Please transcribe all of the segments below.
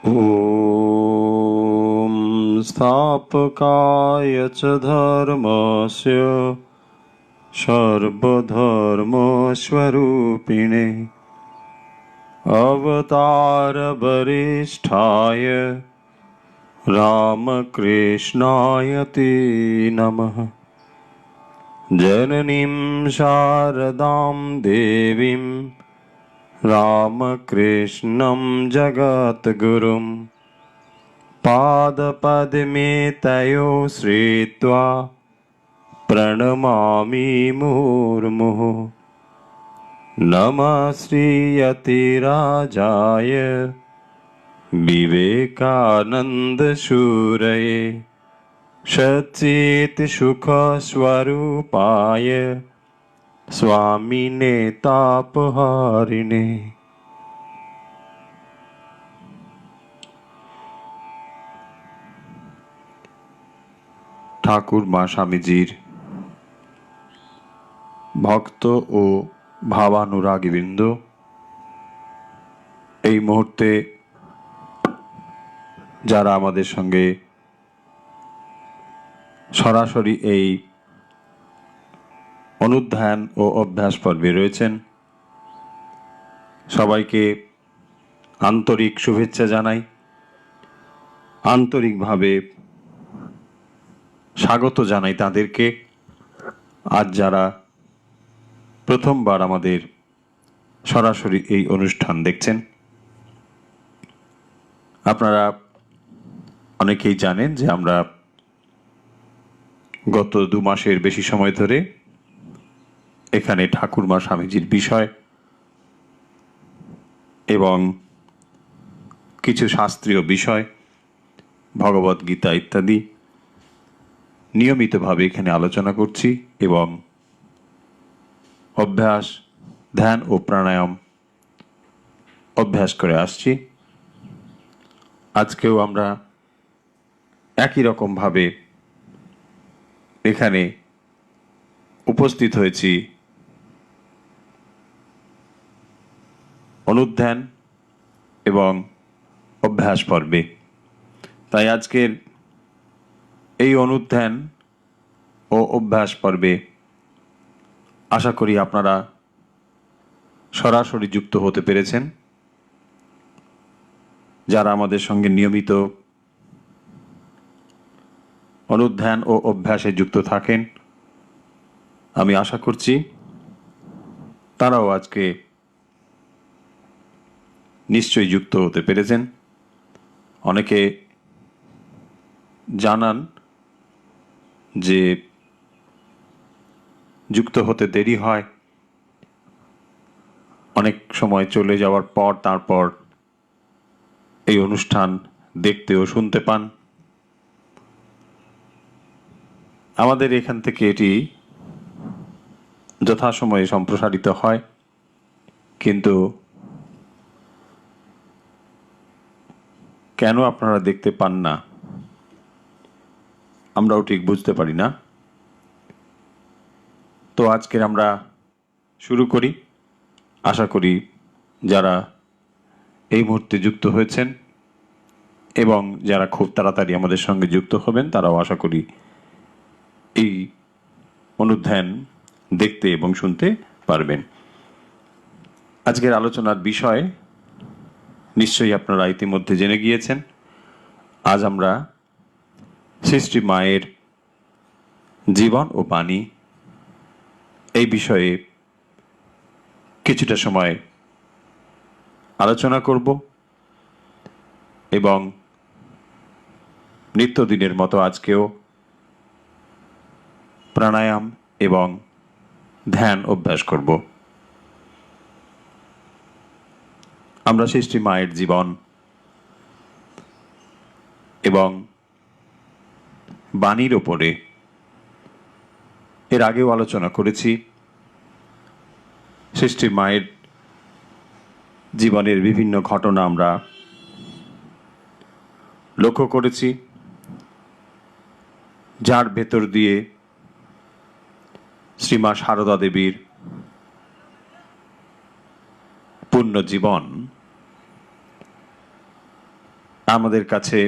ॐ स्थापकाय च धर्मस्य सर्वधर्मस्वरूपिणे अवतारवरिष्ठाय रामकृष्णाय ते नमः। जननीं शारदां देवीं रामकृष्णं जगद्गुरुं पादपद्मे तयो श्रित्वा प्रणमामि मुहुर्मुहुः। नमः श्रीयतिराजाय विवेकानन्दशूरये सच्चित्सुखस्वरूपाय स्वामिने तापहारिणे। ঠাকুর মা স্বামীজির ভক্ত ও ভাবানুরাগীবৃন্দ, এই মুহূর্তে যারা আমাদের সঙ্গে সরাসরি এই অনুধ্যান ও অভ্যাস পর্বে রয়েছেন, সবাইকে আন্তরিক শুভেচ্ছা জানাই, আন্তরিকভাবে স্বাগত জানাই তাদেরকে। আজ যারা প্রথমবার আমাদের সরাসরি এই অনুষ্ঠান দেখছেন, আপনারা অনেকেই জানেন যে আমরা গত 2 মাসের বেশি সময় ধরে এখানে ঠাকুরমা স্বামীজির বিষয় এবং কিছু শাস্ত্রীয় বিষয়, ভগবদ্গীতা ইত্যাদি নিয়মিতভাবে এখানে আলোচনা করছি এবং অভ্যাস, ধ্যান ও প্রাণায়াম অভ্যাস করে আসছি। আজকেও আমরা একই রকমভাবে এখানে উপস্থিত হয়েছি অনুধ্যান এবং অভ্যাস পর্বে। তাই আজকের এই অনুধ্যান ও অভ্যাস পর্বে আশা করি আপনারা সরাসরি যুক্ত হতে পেরেছেন। যারা আমাদের সঙ্গে নিয়মিত অনুধ্যান ও অভ্যাসে যুক্ত থাকেন, আমি আশা করছি তারাও আজকে নিশ্চয়ই যুক্ত হতে পেরেছেন। অনেকে জানান যে যুক্ত হতে দেরি হয়, অনেক সময় চলে যাওয়ার পর তারপর এই অনুষ্ঠান দেখতে ও শুনতে পান। আমাদের এখান থেকে এটি যথাসময়ে সম্প্রসারিত হয়, কিন্তু কেন আপনারা দেখতে পান না আমরাও ঠিক বুঝতে পারি না। তো আজকের আমরা শুরু করি। আশা করি যারা এই মুহূর্তে যুক্ত হয়েছেন এবং যারা খুব তাড়াতাড়ি আমাদের সঙ্গে যুক্ত হবেন, তারাও আশা করি এই অনুধ্যান দেখতে এবং শুনতে পারবেন। আজকের আলোচনার বিষয় নিশ্চয়ই আপনারা ইতিমধ্যে জেনে গিয়েছেন। আজ আমরা সৃষ্টি মায়ের জীবন ও বাণী এই বিষয়ে কিছুটা সময় আলোচনা করব এবং নিত্যদিনের মতো আজকেও প্রাণায়াম এবং ধ্যান অভ্যাস করব। আমরা সৃষ্টি মায়ের জীবন এবং বাণীর ওপরে এর আগেও আলোচনা করেছি। সৃষ্টি মায়ের জীবনের বিভিন্ন ঘটনা আমরা লক্ষ্য করেছি, যার ভেতর দিয়ে শ্রীমা সারদা দেবীর পূর্ণ জীবন আমাদের কাছে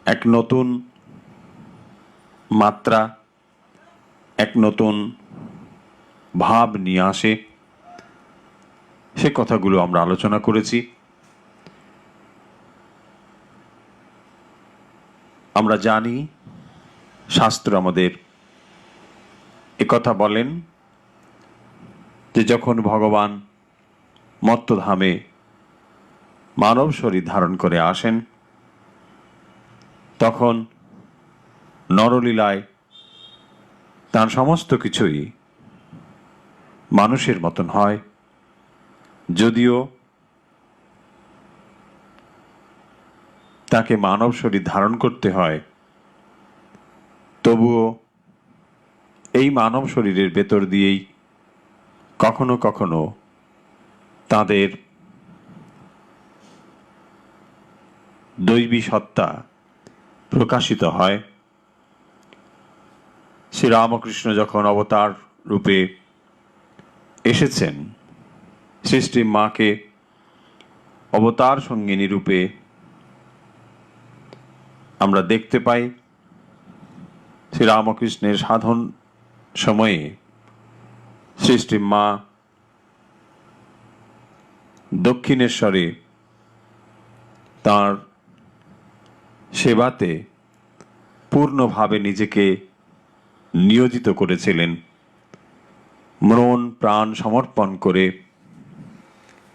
এক নতুন মাত্রা, এক নতুন ভাব নিয়ে আসে। সে কথাগুলো আমরা আলোচনা করেছি। আমরা জানি শাস্ত্র আমাদের একথা বলেন যে যখন ভগবান মত্তধামে মানব শরীর ধারণ করে আসেন, তখন নরলীলায় তার সমস্ত কিছুই মানুষের মতন হয়। যদিও তাকে মানব শরীর ধারণ করতে হয়, তবুও এই মানব শরীরের ভেতর দিয়েই কখনো কখনো তাদের দৈবী সত্তা প্রকাশিত হয়। শ্রীরামকৃষ্ণ যখন অবতার রূপে এসেছেন, সৃষ্টি মাকে অবতার সঙ্গিনী রূপে আমরা দেখতে পাই। শ্রীরামকৃষ্ণের সাধন সময়ে সৃষ্টি মা দক্ষিণেশ্বরে তার সেবাতে পূর্ণভাবে নিজেকে নিয়োজিত করেছিলেন। মন প্রাণ সমর্পণ করে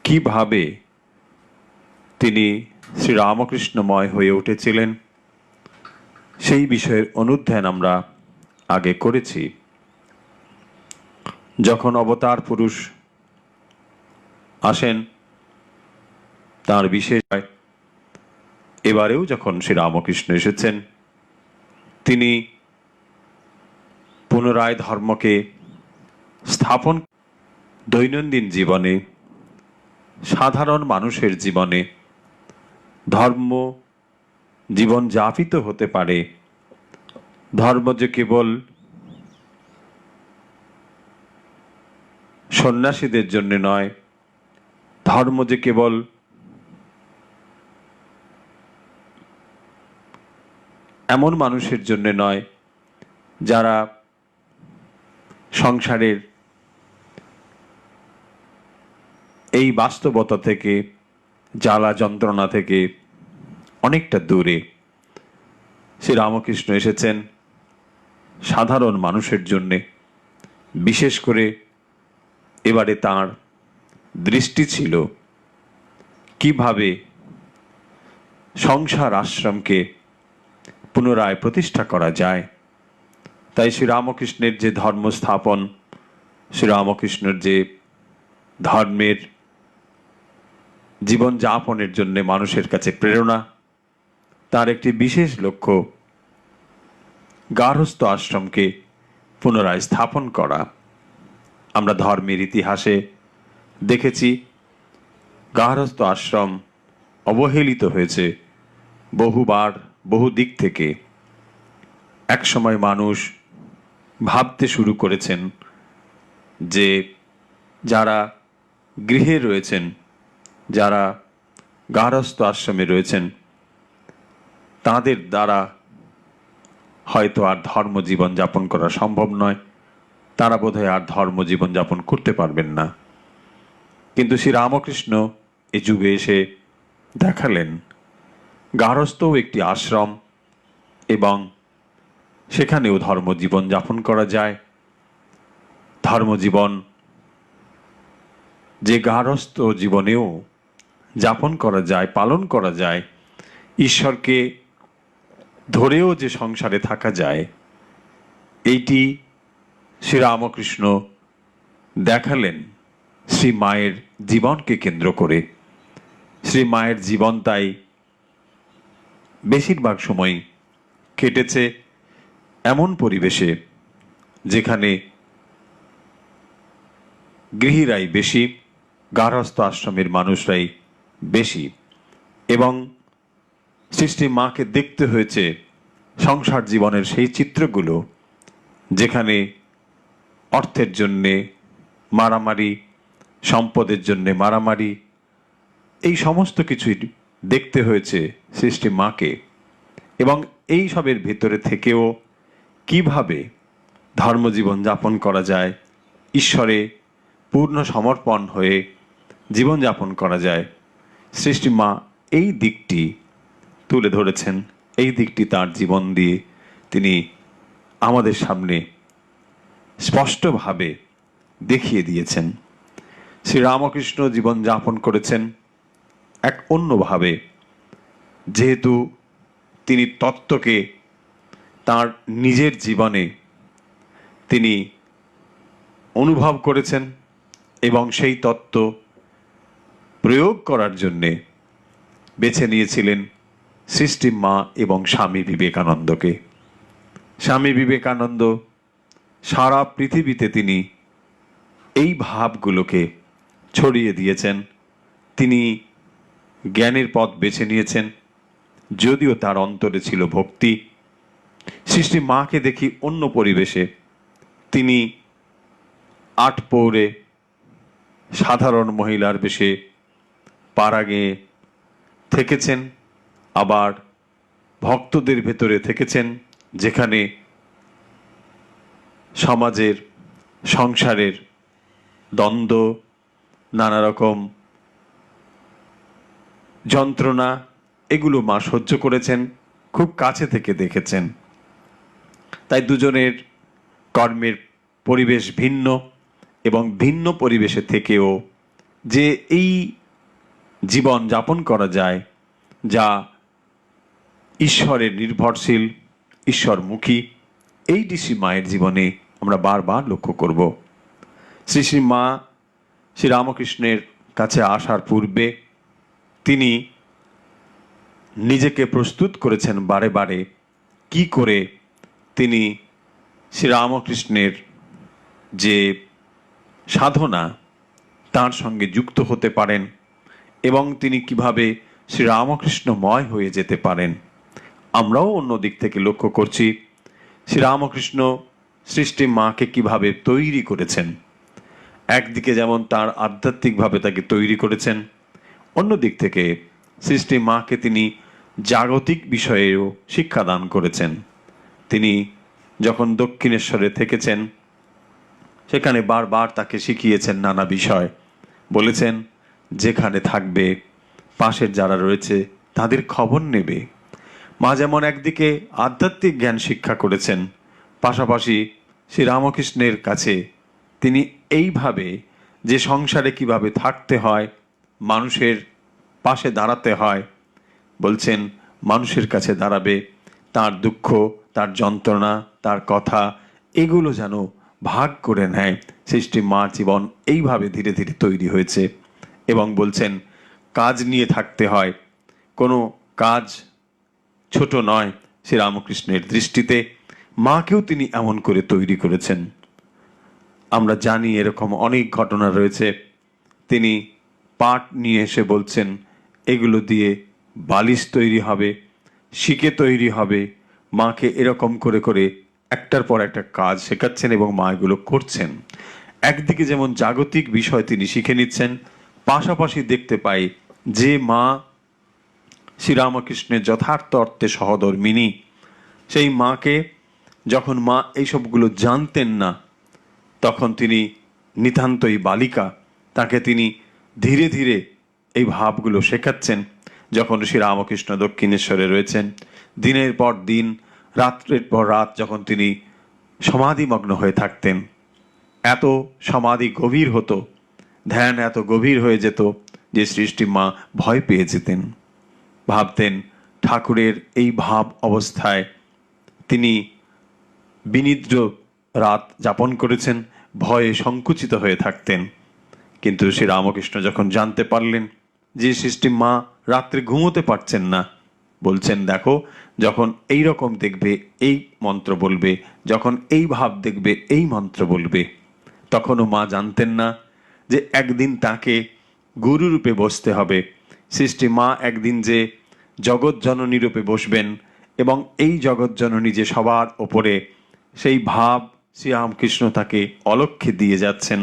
কিভাবে তিনি শ্রীরামকৃষ্ণময় হয়ে উঠেছিলেন, সেই বিষয়ের অনুধ্যান আমরা আগে করেছি। যখন অবতার পুরুষ আসেন তার বিশেষ হয়। এবারেও যখন শ্রীরামকৃষ্ণ এসেছেন, তিনি পুনরায় ধর্মকে স্থাপন, দৈনন্দিন জীবনে, সাধারণ মানুষের জীবনে ধর্ম জীবন যাপিত হতে পারে। ধর্ম যে কেবল সন্ন্যাসীদের জন্য নয়, ধর্ম যে কেবল এমন মানুষের জন্য নয় যারা সংসারের এই বাস্তবতা থেকে, জ্বালা যন্ত্রণা থেকে অনেকটা দূরে। শ্রীরামকৃষ্ণ এসেছেন সাধারণ মানুষের জন্যে। বিশেষ করে এবারে তাঁর দৃষ্টি ছিল কিভাবে সংসার আশ্রমকে পুনরায় প্রতিষ্ঠা করা যায়। তাই শ্রীরামকৃষ্ণের যে ধর্ম স্থাপন, শ্রীরামকৃষ্ণের যে ধর্মের জীবন যাপনের জন্য মানুষের কাছে প্রেরণা, তার একটি বিশেষ লক্ষ্য গার্হস্থ্য আশ্রমকে পুনরায় স্থাপন করা। আমরা ধর্মের ইতিহাসে দেখেছি গার্হস্থ্য আশ্রম অবহেলিত হয়েছে বহুবার, বহু দিক থেকে। একসময় মানুষ ভাবতে শুরু করেছেন যে যারা গৃহে রয়েছেন, যারা গার্হস্থ্য আশ্রমে রয়েছেন, তাদের দ্বারা হয়তো আর ধর্ম জীবন যাপন করা সম্ভব নয়, তারা বোধহয় আর ধর্ম জীবন যাপন করতে পারবেন না। কিন্তু শ্রীরামকৃষ্ণ এ যুগে এসে দেখালেন গার্হস্থ্যও একটি আশ্রম এবং সেখানেও ধর্মজীবন যাপন করা যায়। ধর্মজীবন যে গার্হস্থ্য জীবনেও যাপন করা যায়, পালন করা যায়, ঈশ্বরকে ধরেও যে সংসারে থাকা যায়, এইটি শ্রীরামকৃষ্ণ দেখালেন শ্রী মায়ের জীবনকে কেন্দ্র করে। শ্রী মায়ের জীবন তাই বেশিরভাগ সময় কেটেছে এমন পরিবেশে যেখানে গৃহীরাই বেশি, গার্হস্থ্য আশ্রমের মানুষরাই বেশি, এবং সৃষ্টি মাকে দেখতে হয়েছে সংসার জীবনের সেই চিত্রগুলো যেখানে অর্থের জন্যে মারামারি, সম্পদের জন্যে মারামারি, এই সমস্ত কিছুই দেখতে হয়েছে সৃষ্টি মাকে, এবং এই সবের ভেতরে থেকেও কিভাবে ধর্মজীবন যাপন করা যায়, ঈশ্বরে পূর্ণ সমর্পণ হয়ে জীবনযাপন করা যায়, সৃষ্টি মা এই দিকটি তুলে ধরেছেন। এই দিকটি তার জীবন দিয়ে তিনি আমাদের সামনে স্পষ্টভাবে দেখিয়ে দিয়েছেন। শ্রীরামকৃষ্ণ জীবনযাপন করেছেন এক অন্যভাবে, যেহেতু তিনি তত্ত্বকে তার নিজের জীবনে তিনি অনুভব করেছেন এবং সেই তত্ত্ব প্রয়োগ করার জন্যে বেছে নিয়েছিলেন সৃষ্টি মা এবং স্বামী বিবেকানন্দকে। স্বামী বিবেকানন্দ সারা পৃথিবীতে তিনি এই ভাবগুলোকে ছড়িয়ে দিয়েছেন। তিনি জ্ঞানের পথ বেছে নিয়েছেন, যদিও তার অন্তরে ছিল ভক্তি। সৃষ্টি মাকে দেখি অন্য পরিবেশে, তিনি আটপৌরে সাধারণ মহিলার বেশে পাড়াগে থেকেছেন, আবার ভক্তদের ভেতরে থেকেছেন, যেখানে সমাজের সংসারের দ্বন্দ্ব, নানা রকম যন্ত্রণা, এগুলো মা সহ্য করেছেন, খুব কাছে থেকে দেখেছেন। তাই দুজনের কর্মের পরিবেশ ভিন্ন, এবং ভিন্ন পরিবেশে থেকেও যে এই জীবন যাপন করা যায় যা ঈশ্বরের নির্ভরশীল, ঈশ্বরমুখী, এই শ্রী মায়ের জীবনে আমরা বারবার লক্ষ্য করব। শ্রী মা শ্রীরামকৃষ্ণের কাছে আসার পূর্বে তিনি নিজেকে প্রস্তুত করেছেন বারে বারে কি করে তিনি শ্রীরামকৃষ্ণের যে সাধনা তার সঙ্গে যুক্ত হতে পারেন, এবং তিনি কিভাবে শ্রীরামকৃষ্ণময় হয়ে যেতে পারেন। আমরাও অন্য দিক থেকে লক্ষ্য করছি শ্রীরামকৃষ্ণ সৃষ্টি মাকে কিভাবে তৈরি করেছেন। একদিকে যেমন তার আধ্যাত্মিকভাবে তাকে তৈরি করেছেন, অন্য দিক থেকে সৃষ্টি মাকে তিনি জাগতিক বিষয়েও শিক্ষাদান করেছেন। তিনি যখন দক্ষিণেশ্বরে থেকেছেন সেখানে বারবার তাকে শিখিয়েছেন নানা বিষয়, বলেছেন যেখানে থাকবে পাশের যারা রয়েছে তাদের খবর নেবে। মা যেমন একদিকে আধ্যাত্মিক জ্ঞান শিক্ষা করেছেন, পাশাপাশি শ্রীরামকৃষ্ণের কাছে তিনি এইভাবে যে সংসারে কিভাবে থাকতে হয়, মানুষের পাশে দাঁড়াতে হয়, বলছেন মানুষের কাছে দাঁড়াবে, তার দুঃখ, তার যন্ত্রণা, তার কথা, এগুলো যেন ভাগ করে নেয়। সৃষ্টি মার জীবন এইভাবে ধীরে ধীরে তৈরি হয়েছে, এবং বলছেন কাজ নিয়ে থাকতে হয়, কোনো কাজ ছোট নয়। শ্রীরামকৃষ্ণের দৃষ্টিতে মাকেও তিনি এমন করে তৈরি করেছেন। আমরা জানি এরকম অনেক ঘটনা রয়েছে। তিনি পাট নিয়ে এসে বলছেন এগুলো দিয়ে বালিশ তৈরি হবে, শিকে তৈরি হবে। মাকে এরকম করে করে একটার পর একটা কাজ শেখাচ্ছেন এবং মা এগুলো করছেন। একদিকে যেমন জাগতিক বিষয় তিনি শিখে নিচ্ছেন, পাশাপাশি দেখতে পাই যে মা শ্রীরামকৃষ্ণের যথার্থ অর্থে সহধর্মিণী, সেই মাকে যখন মা এইসবগুলো জানতেন না, তখন তিনি নিতান্তই বালিকা, তাকে তিনি ধীরে ধীরে এই ভাবগুলো শেখাচ্ছেন। যখন শ্রীরামকৃষ্ণ দক্ষিণেশ্বরে রয়েছেন, দিনের পর দিন, রাত্রের পর রাত যখন তিনি সমাধিমগ্ন হয়ে থাকতেন, এত সমাধি গভীর হতো, ধ্যান এত গভীর হয়ে যেত যে সৃষ্টি মা ভয় পেয়ে যেতেন। ভাবতেন ঠাকুরের এই ভাব অবস্থায় তিনি বিনিদ্র রাত যাপন করেছেন, ভয়ে সংকুচিত হয়ে থাকতেন। কিন্তু শ্রীরামকৃষ্ণ যখন জানতে পারলেন যে সৃষ্টি মা রাত্রে ঘুমোতে পারছেন না, বলছেন দেখো, যখন এই রকম দেখবে এই মন্ত্র বলবে, যখন এই ভাব দেখবে এই মন্ত্র বলবে। তখনও মা জানতেন না যে একদিন তাকে গুরুরূপে বসতে হবে। সৃষ্টি মা একদিন যে জগৎ জননী রূপে বসবেন, এবং এই জগৎ জননী যে সবার ওপরে, সেই ভাব শ্রীরামকৃষ্ণ তাকে অলক্ষ্যে দিয়ে যাচ্ছেন,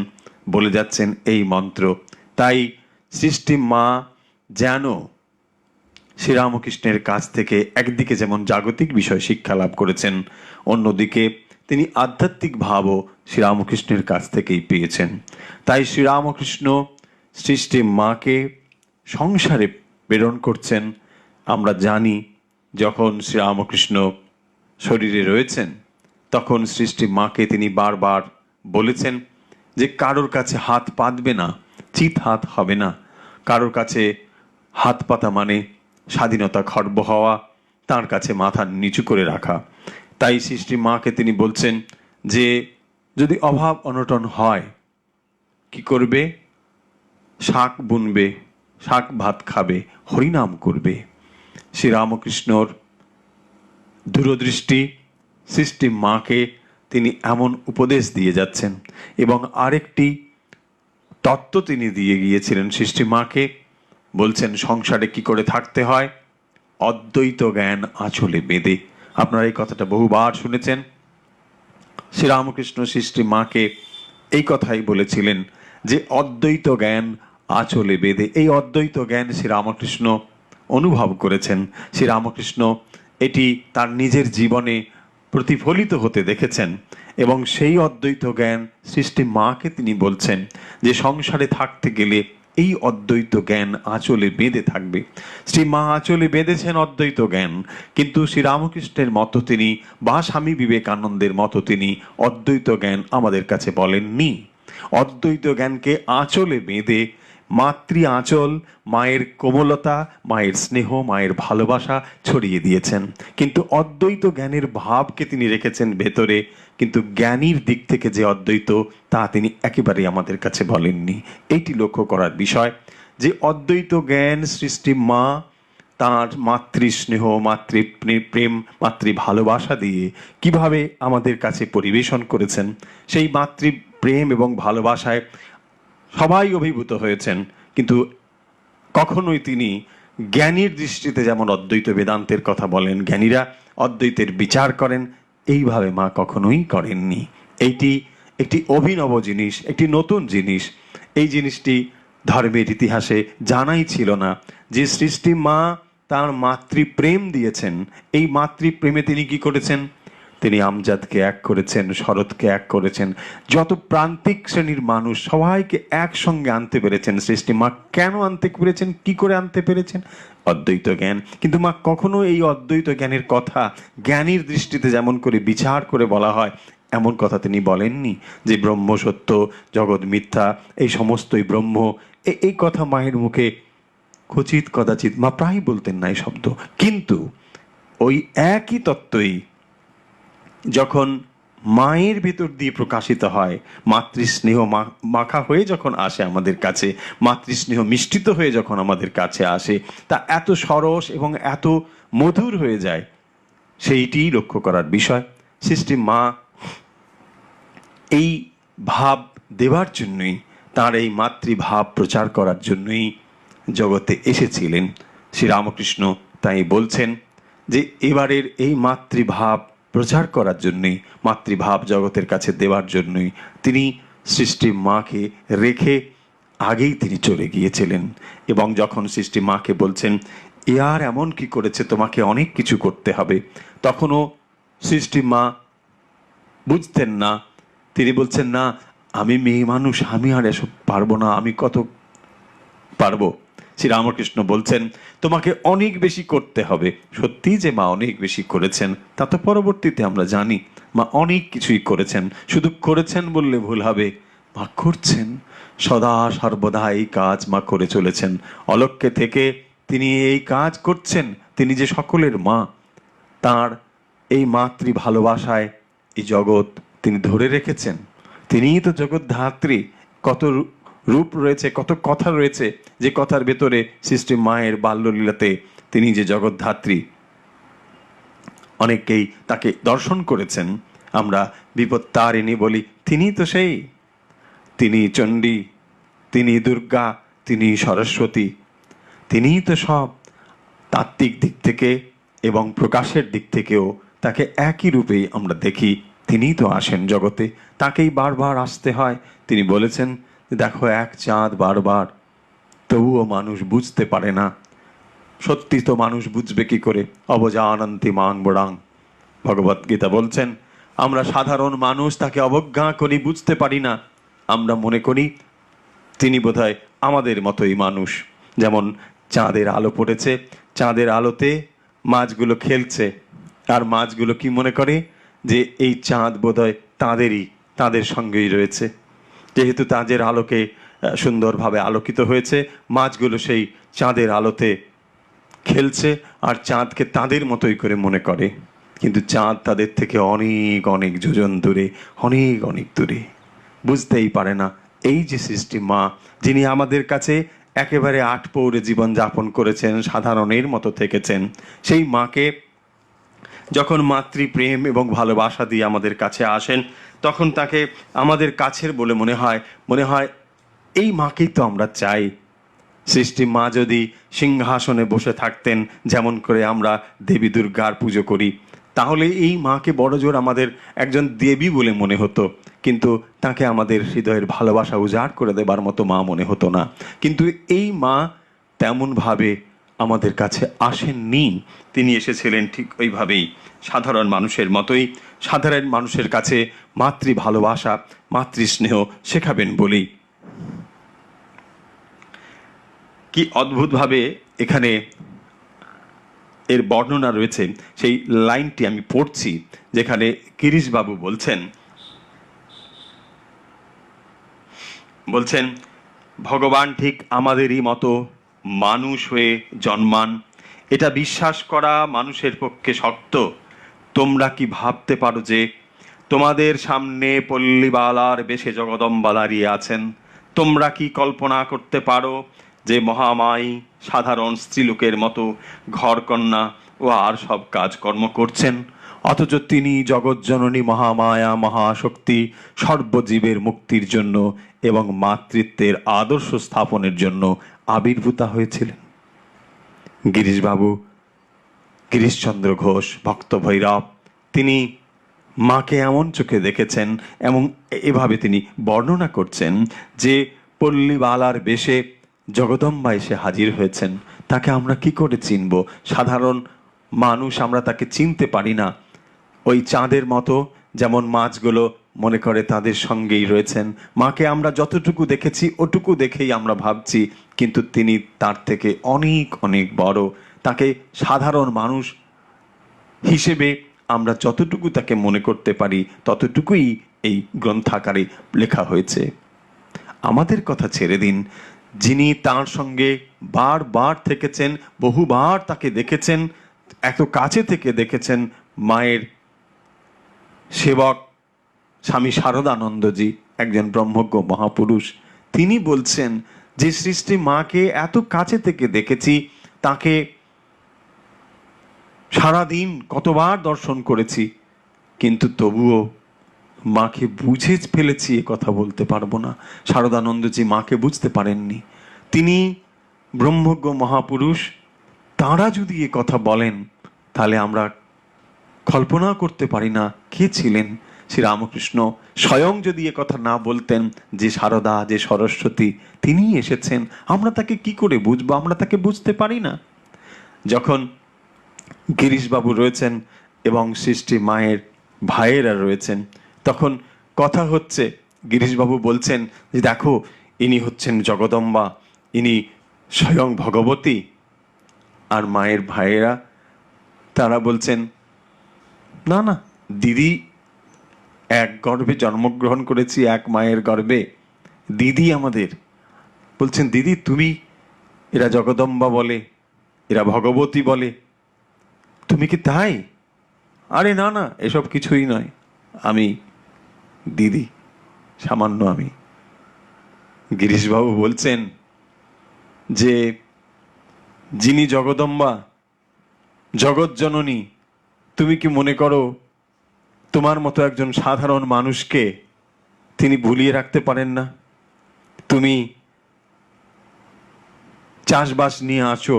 বলে যাচ্ছেন এই মন্ত্র। তাই সৃষ্টি মা যেন শ্রীরামকৃষ্ণের কাছ থেকে একদিকে যেমন জাগতিক বিষয় শিক্ষা লাভ করেছেন, অন্যদিকে তিনি আধ্যাত্মিক ভাবও শ্রীরামকৃষ্ণের কাছ থেকেই পেয়েছেন। তাই শ্রীরামকৃষ্ণ সৃষ্টি মাকে সংসারে প্রেরণ করছেন। আমরা জানি যখন শ্রীরামকৃষ্ণ শরীরে রয়েছেন তখন সৃষ্টি মাকে তিনি বারবার বলেছেন যে কারোর কাছে হাত পাতবে না, চিত হাত হবে না। কারোর কাছে হাত পাতা মানে স্বাধীনতা খর্ব হওয়া, তার কাছে মাথা নিচু করে রাখা। তাই সৃষ্টি মাকে তিনি বলছেন যে যদি অভাব অনটন হয় কি করবে? শাক বুনবে, শাক ভাত খাবে, হরিনাম করবে। শ্রীরামকৃষ্ণর দূরদৃষ্টি সৃষ্টি মাকে তিনি এমন উপদেশ দিয়ে যাচ্ছেন। এবং আরেকটি তত্ত্ব তিনি দিয়ে গিয়েছিলেন সৃষ্টি মাকে, বলছেন সংসারে কি করে থাকতে হয়, অদ্বৈত জ্ঞান আঁচলে বেঁধে। আপনারা এই কথাটা বহুবার শুনেছেন। শ্রীরামকৃষ্ণ সৃষ্টি মাকে এই কথাই বলেছিলেন যে অদ্বৈত জ্ঞান আঁচলে বেঁধে। এই অদ্বৈত জ্ঞান শ্রীরামকৃষ্ণ অনুভব করেছেন। শ্রীরামকৃষ্ণ এটি তার নিজের জীবনে প্রতিফলিত হতে দেখেছেন এবং সেই অদ্বৈত জ্ঞান সৃষ্টি মাকে তিনি বলছেন যে সংসারে থাকতে গেলে এই অদ্বৈত জ্ঞান আঁচলে বেঁধে থাকবে। শ্রী মা আঁচলে বেঁধেছেন অদ্বৈত জ্ঞান, কিন্তু শ্রীরামকৃষ্ণের মতো তিনি বা স্বামী বিবেকানন্দের মতো তিনি অদ্বৈত জ্ঞান আমাদের কাছে বলেননি। অদ্বৈত জ্ঞানকে আঁচলে বেঁধে মাতৃ আঁচল, মায়ের কোমলতা, মায়ের স্নেহ, মায়ের ভালোবাসা ছড়িয়ে দিয়েছেন। কিন্তু অদ্বৈত জ্ঞানের ভাবকে তিনি রেখেছেন ভেতরে, কিন্তু জ্ঞানীর দিক থেকে যে অদ্বৈত তা তিনি একেবারেই আমাদের কাছে বলেননি। এইটি লক্ষ্য করার বিষয় যে অদ্বৈত জ্ঞান সৃষ্টি মা তাঁর মাতৃ স্নেহ, মাতৃ প্রেম, মাতৃ ভালোবাসা দিয়ে কিভাবে আমাদের কাছে পরিবেশন করেছেন। সেই মাতৃ প্রেম এবং ভালোবাসায় সবাই অভিভূত হয়েছেন, কিন্তু কখনোই তিনি জ্ঞানীর দৃষ্টিতে যেমন অদ্বৈত বেদান্তের কথা বলেন, জ্ঞানীরা অদ্বৈতের বিচার করেন, এইভাবে মা কখনোই করেননি। এইটি একটি অভিনব জিনিস, একটি নতুন জিনিস। এই জিনিসটি ধর্মের ইতিহাসে জানাই ছিল না যে সৃষ্টি মা তার মাতৃপ্রেম দিয়েছেন। এই মাতৃপ্রেমে তিনি কি করেছেন? তিনি আমজাদকে এক করেছেন, শরৎকে এক করেছেন, যত প্রান্তিক শ্রেণীর মানুষ সবাইকে একসঙ্গে আনতে পেরেছেন। সৃষ্টি মা কেন আনতে পেরেছেন? কি করে আনতে পেরেছেন? অদ্বৈত জ্ঞান। কিন্তু মা কখনো এই অদ্বৈত জ্ঞানের কথা জ্ঞানীর দৃষ্টিতে যেমন করে বিচার করে বলা হয় এমন কথা তিনি বলেননি যে ব্রহ্ম সত্য, জগৎ মিথ্যা, এই সমস্তই ব্রহ্ম। এই কথা মায়ের মুখে কচিত কদাচিৎ মা প্রায় বলতেন না এই শব্দ। কিন্তু ওই একই তত্ত্বই যখন মায়ের ভিতর দিয়ে প্রকাশিত হয়, মাতৃস্নেহ মাখা হয়ে যখন আসে আমাদের কাছে, মাতৃস্নেহ মিষ্টিত হয়ে যখন আমাদের কাছে আসে, তা এত সরস এবং এত মধুর হয়ে যায়, সেইটিই লক্ষ্য করার বিষয়। সৃষ্টি মা এই ভাব দেওয়ার জন্যই, তার এই মাতৃভাব প্রচার করার জন্যই জগতে এসেছিলেন। শ্রীরামকৃষ্ণ তাই বলছেন যে এবারের এই মাতৃভাব প্রচার করার জন্যই, মাতৃভাব জগতের কাছে দেওয়ার জন্যই তিনি সৃষ্টি মাকে রেখে আগেই তিনি চলে গিয়েছিলেন। এবং যখন সৃষ্টি মাকে বলছেন এ আর এমন কি করেছে, তোমাকে অনেক কিছু করতে হবে, তখনও সৃষ্টি মা বুঝতেন না। তিনি বলছেন না, আমি মেয়ে মানুষ, আমি আর এসব পারবো না, আমি কত পারবো। শ্রীরামকৃষ্ণ বলছেন তোমাকে অনেক বেশি করতে হবে। সত্যি যে মা অনেক বেশি করেছেন তা তো পরবর্তীতে আমরা জানি। মা অনেক কিছুই করেছেন, শুধু করেছেন বললে ভুল হবে, মা করছেন সদা সর্বদা। এই কাজ মা করে চলেছেন, অলক্ষ্যে থেকে তিনি এই কাজ করছেন। তিনি যে সকলের মা, তার এই মাতৃ ভালোবাসায় এই জগৎ তিনি ধরে রেখেছেন। তিনিই তো জগৎ ধাত্রী। কত রূপ রয়েছে, কত কথা রয়েছে, যে কথার ভেতরে সৃষ্টি মায়ের বাল্যলীলাতে তিনি যে জগৎ ধাত্রী, অনেকেই তাকে দর্শন করেছেন। আমরা বিপত্তারিণী বলি, তিনি তো সেই, তিনি চণ্ডী, তিনি দুর্গা, তিনি সরস্বতী, তিনিই তো সব। তাত্ত্বিক দিক থেকে এবং প্রকাশের দিক থেকেও তাকে একই রূপেই আমরা দেখি। তিনিই তো আসেন জগতে, তাকেই বারবার আসতে হয়। তিনি বলেছেন দেখো এক চাঁদ বারবার তবুও মানুষ বুঝতে পারে না। সত্যি তো মানুষ বুঝবে কি করে? অবজানন্তি মান বড়াং, ভগবত গীতা বলছেন আমরা সাধারণ মানুষ তাকে অবজ্ঞা করি, বুঝতে পারি না। আমরা মনে করি তিনি বোধহয় আমাদের মতোই মানুষ। যেমন চাঁদের আলো পড়েছে, চাঁদের আলোতে মাছগুলো খেলছে, আর মাছগুলো কি মনে করে যে এই চাঁদ বোধহয় তাদের সঙ্গেই রয়েছে। যেহেতু চাঁদের আলোকে সুন্দরভাবে আলোকিত হয়েছে, মাছগুলো সেই চাঁদের আলোতে খেলছে আর চাঁদকে তাদের মতোই করে মনে করে। কিন্তু চাঁদ তাদের থেকে অনেক অনেক যোজন দূরে, অনেক অনেক দূরে। বুঝতেই পারে না এই যে সৃষ্টি মা, যিনি আমাদের কাছে একেবারে আটপৌরে জীবন যাপন করেছেন, সাধারণের মতো থেকেছেন, সেই মাকে যখন মাতৃপ্রেম এবং ভালোবাসা দিয়ে আমাদের কাছে আসেন, তখন তাকে আমাদের কাছের বলে মনে হয় এই মাকেই তো আমরা চাই। সৃষ্টি মা যদি সিংহাসনে বসে থাকতেন, যেমন করে আমরা দেবী দুর্গার পুজো করি, তাহলে এই মাকে বড়জোর আমাদের একজন দেবী বলে মনে হতো, কিন্তু তাকে আমাদের হৃদয়ের ভালোবাসা উজাড় করে দেবার মতো মা মনে হতো না। কিন্তু এই মা তেমনভাবে আমাদের কাছে আসেননি। তিনি এসেছিলেন ঠিক ওইভাবেই, সাধারণ মানুষের মতোই, সাধারণ মানুষের কাছে মাতৃ ভালোবাসা, মাতৃস্নেহ শেখাবেন বলেই। কি অদ্ভুতভাবে এখানে এর বর্ণনা রয়েছে, সেই লাইনটি আমি পড়ছি, যেখানে গিরিশবাবু বলছেন ভগবান ঠিক আমাদেরই মতো মানুষ হয়ে জন্মান, এটা বিশ্বাস করা মানুষের পক্ষে শক্ত। তোমরা কি ভাবতে পারো যে তোমাদের সামনে পল্লীবালার বেশে জগদম্বা দাঁড়িয়ে আছেন? তোমরা কি কল্পনা করতে পারো যে মহামায়ী সাধারণ স্ত্রীলোকের মতো ঘরকন্যা ও আর সব কাজকর্ম করছেন, অথচ তিনি জগজ্জননী মহামায়া মহাশক্তি সর্বজীবের মুক্তির জন্য এবং মাতৃত্বের আদর্শ স্থাপনের জন্য আবির্ভূতা হয়েছিলেন। গিরিশবাবু, গিরিশচন্দ্র ঘোষ, ভক্ত ভৈরব, তিনি মাকে এমন চোখে দেখেছেন এবং এভাবে তিনি বর্ণনা করছেন যে পল্লীবালার বেশে জগদম্বা এসে হাজির হয়েছেন। তাকে আমরা কি করে চিনব? সাধারণ মানুষ আমরা তাকে চিনতে পারি না। ওই চাঁদের মতো যেমন মাছগুলো মনে করে তাদের সঙ্গেই রয়েছেন, মাকে আমরা যতটুকু দেখেছি ওটুকু দেখেই আমরা ভাবছি, কিন্তু তিনি তার থেকে অনেক অনেক বড়। তাকে সাধারণ মানুষ হিসেবে আমরা যতটুকু তাকে মনে করতে পারি ততটুকুই এই গ্রন্থাকারে লেখা হয়েছে। আমাদের কথা ছেড়ে দিন, যিনি তার সঙ্গে বারবার থেকেছেন, বহুবার তাকে দেখেছেন, এত কাছে থেকে দেখেছেন, মায়ের সেবক স্বামী শারদানন্দজি, একজন ব্রহ্মজ্ঞ মহাপুরুষ, তিনি বলছেন যে সৃষ্টি মাকে এত কাছে থেকে দেখেছি, তাকে সারাদিন কতবার দর্শন করেছি, কিন্তু তবুও মাকে বুঝে ফেলেছি এ কথা বলতে পারবো না। শারদানন্দজি মাকে বুঝতে পারেননি। তিনি ব্রহ্মজ্ঞ মহাপুরুষ, তাঁরা যদি এ কথা বলেন তাহলে আমরা কল্পনা করতে পারি না কে ছিলেন শ্রীরামকৃষ্ণ। স্বয়ং যদি এ কথা না বলতেন যে সারদা, যে সরস্বতী তিনি এসেছেন, আমরা তাকে কি করে বুঝবো? আমরা তাকে বুঝতে পারি না। যখন গিরিশবাবু রয়েছেন এবং সৃষ্টি মায়ের ভাইয়েরা রয়েছেন, তখন কথা হচ্ছে, গিরিশবাবু বলছেন যে দেখো ইনি হচ্ছেন জগদম্বা, ইনি স্বয়ং ভগবতী। আর মায়ের ভাইয়েরা তারা বলছেন না না, দিদি এক গর্ভে জন্মগ্রহণ করেছি, এক মায়ের গর্ভে, দিদি আমাদের। বলছেন দিদি তুমি, এরা জগদম্বা বলে, এরা ভগবতী বলে, তুমি কি তাই? আরে না না, এসব কিছুই নয়, আমি দিদি, সামান্য আমি। গিরিশবাবু বলছেন যে যিনি জগদম্বা, জগৎজননী, তুমি কি মনে করো তোমার মতো একজন সাধারণ মানুষকে তিনি ভুলিয়ে রাখতে পারেন না? তুমি চাষবাস নিয়ে আসো,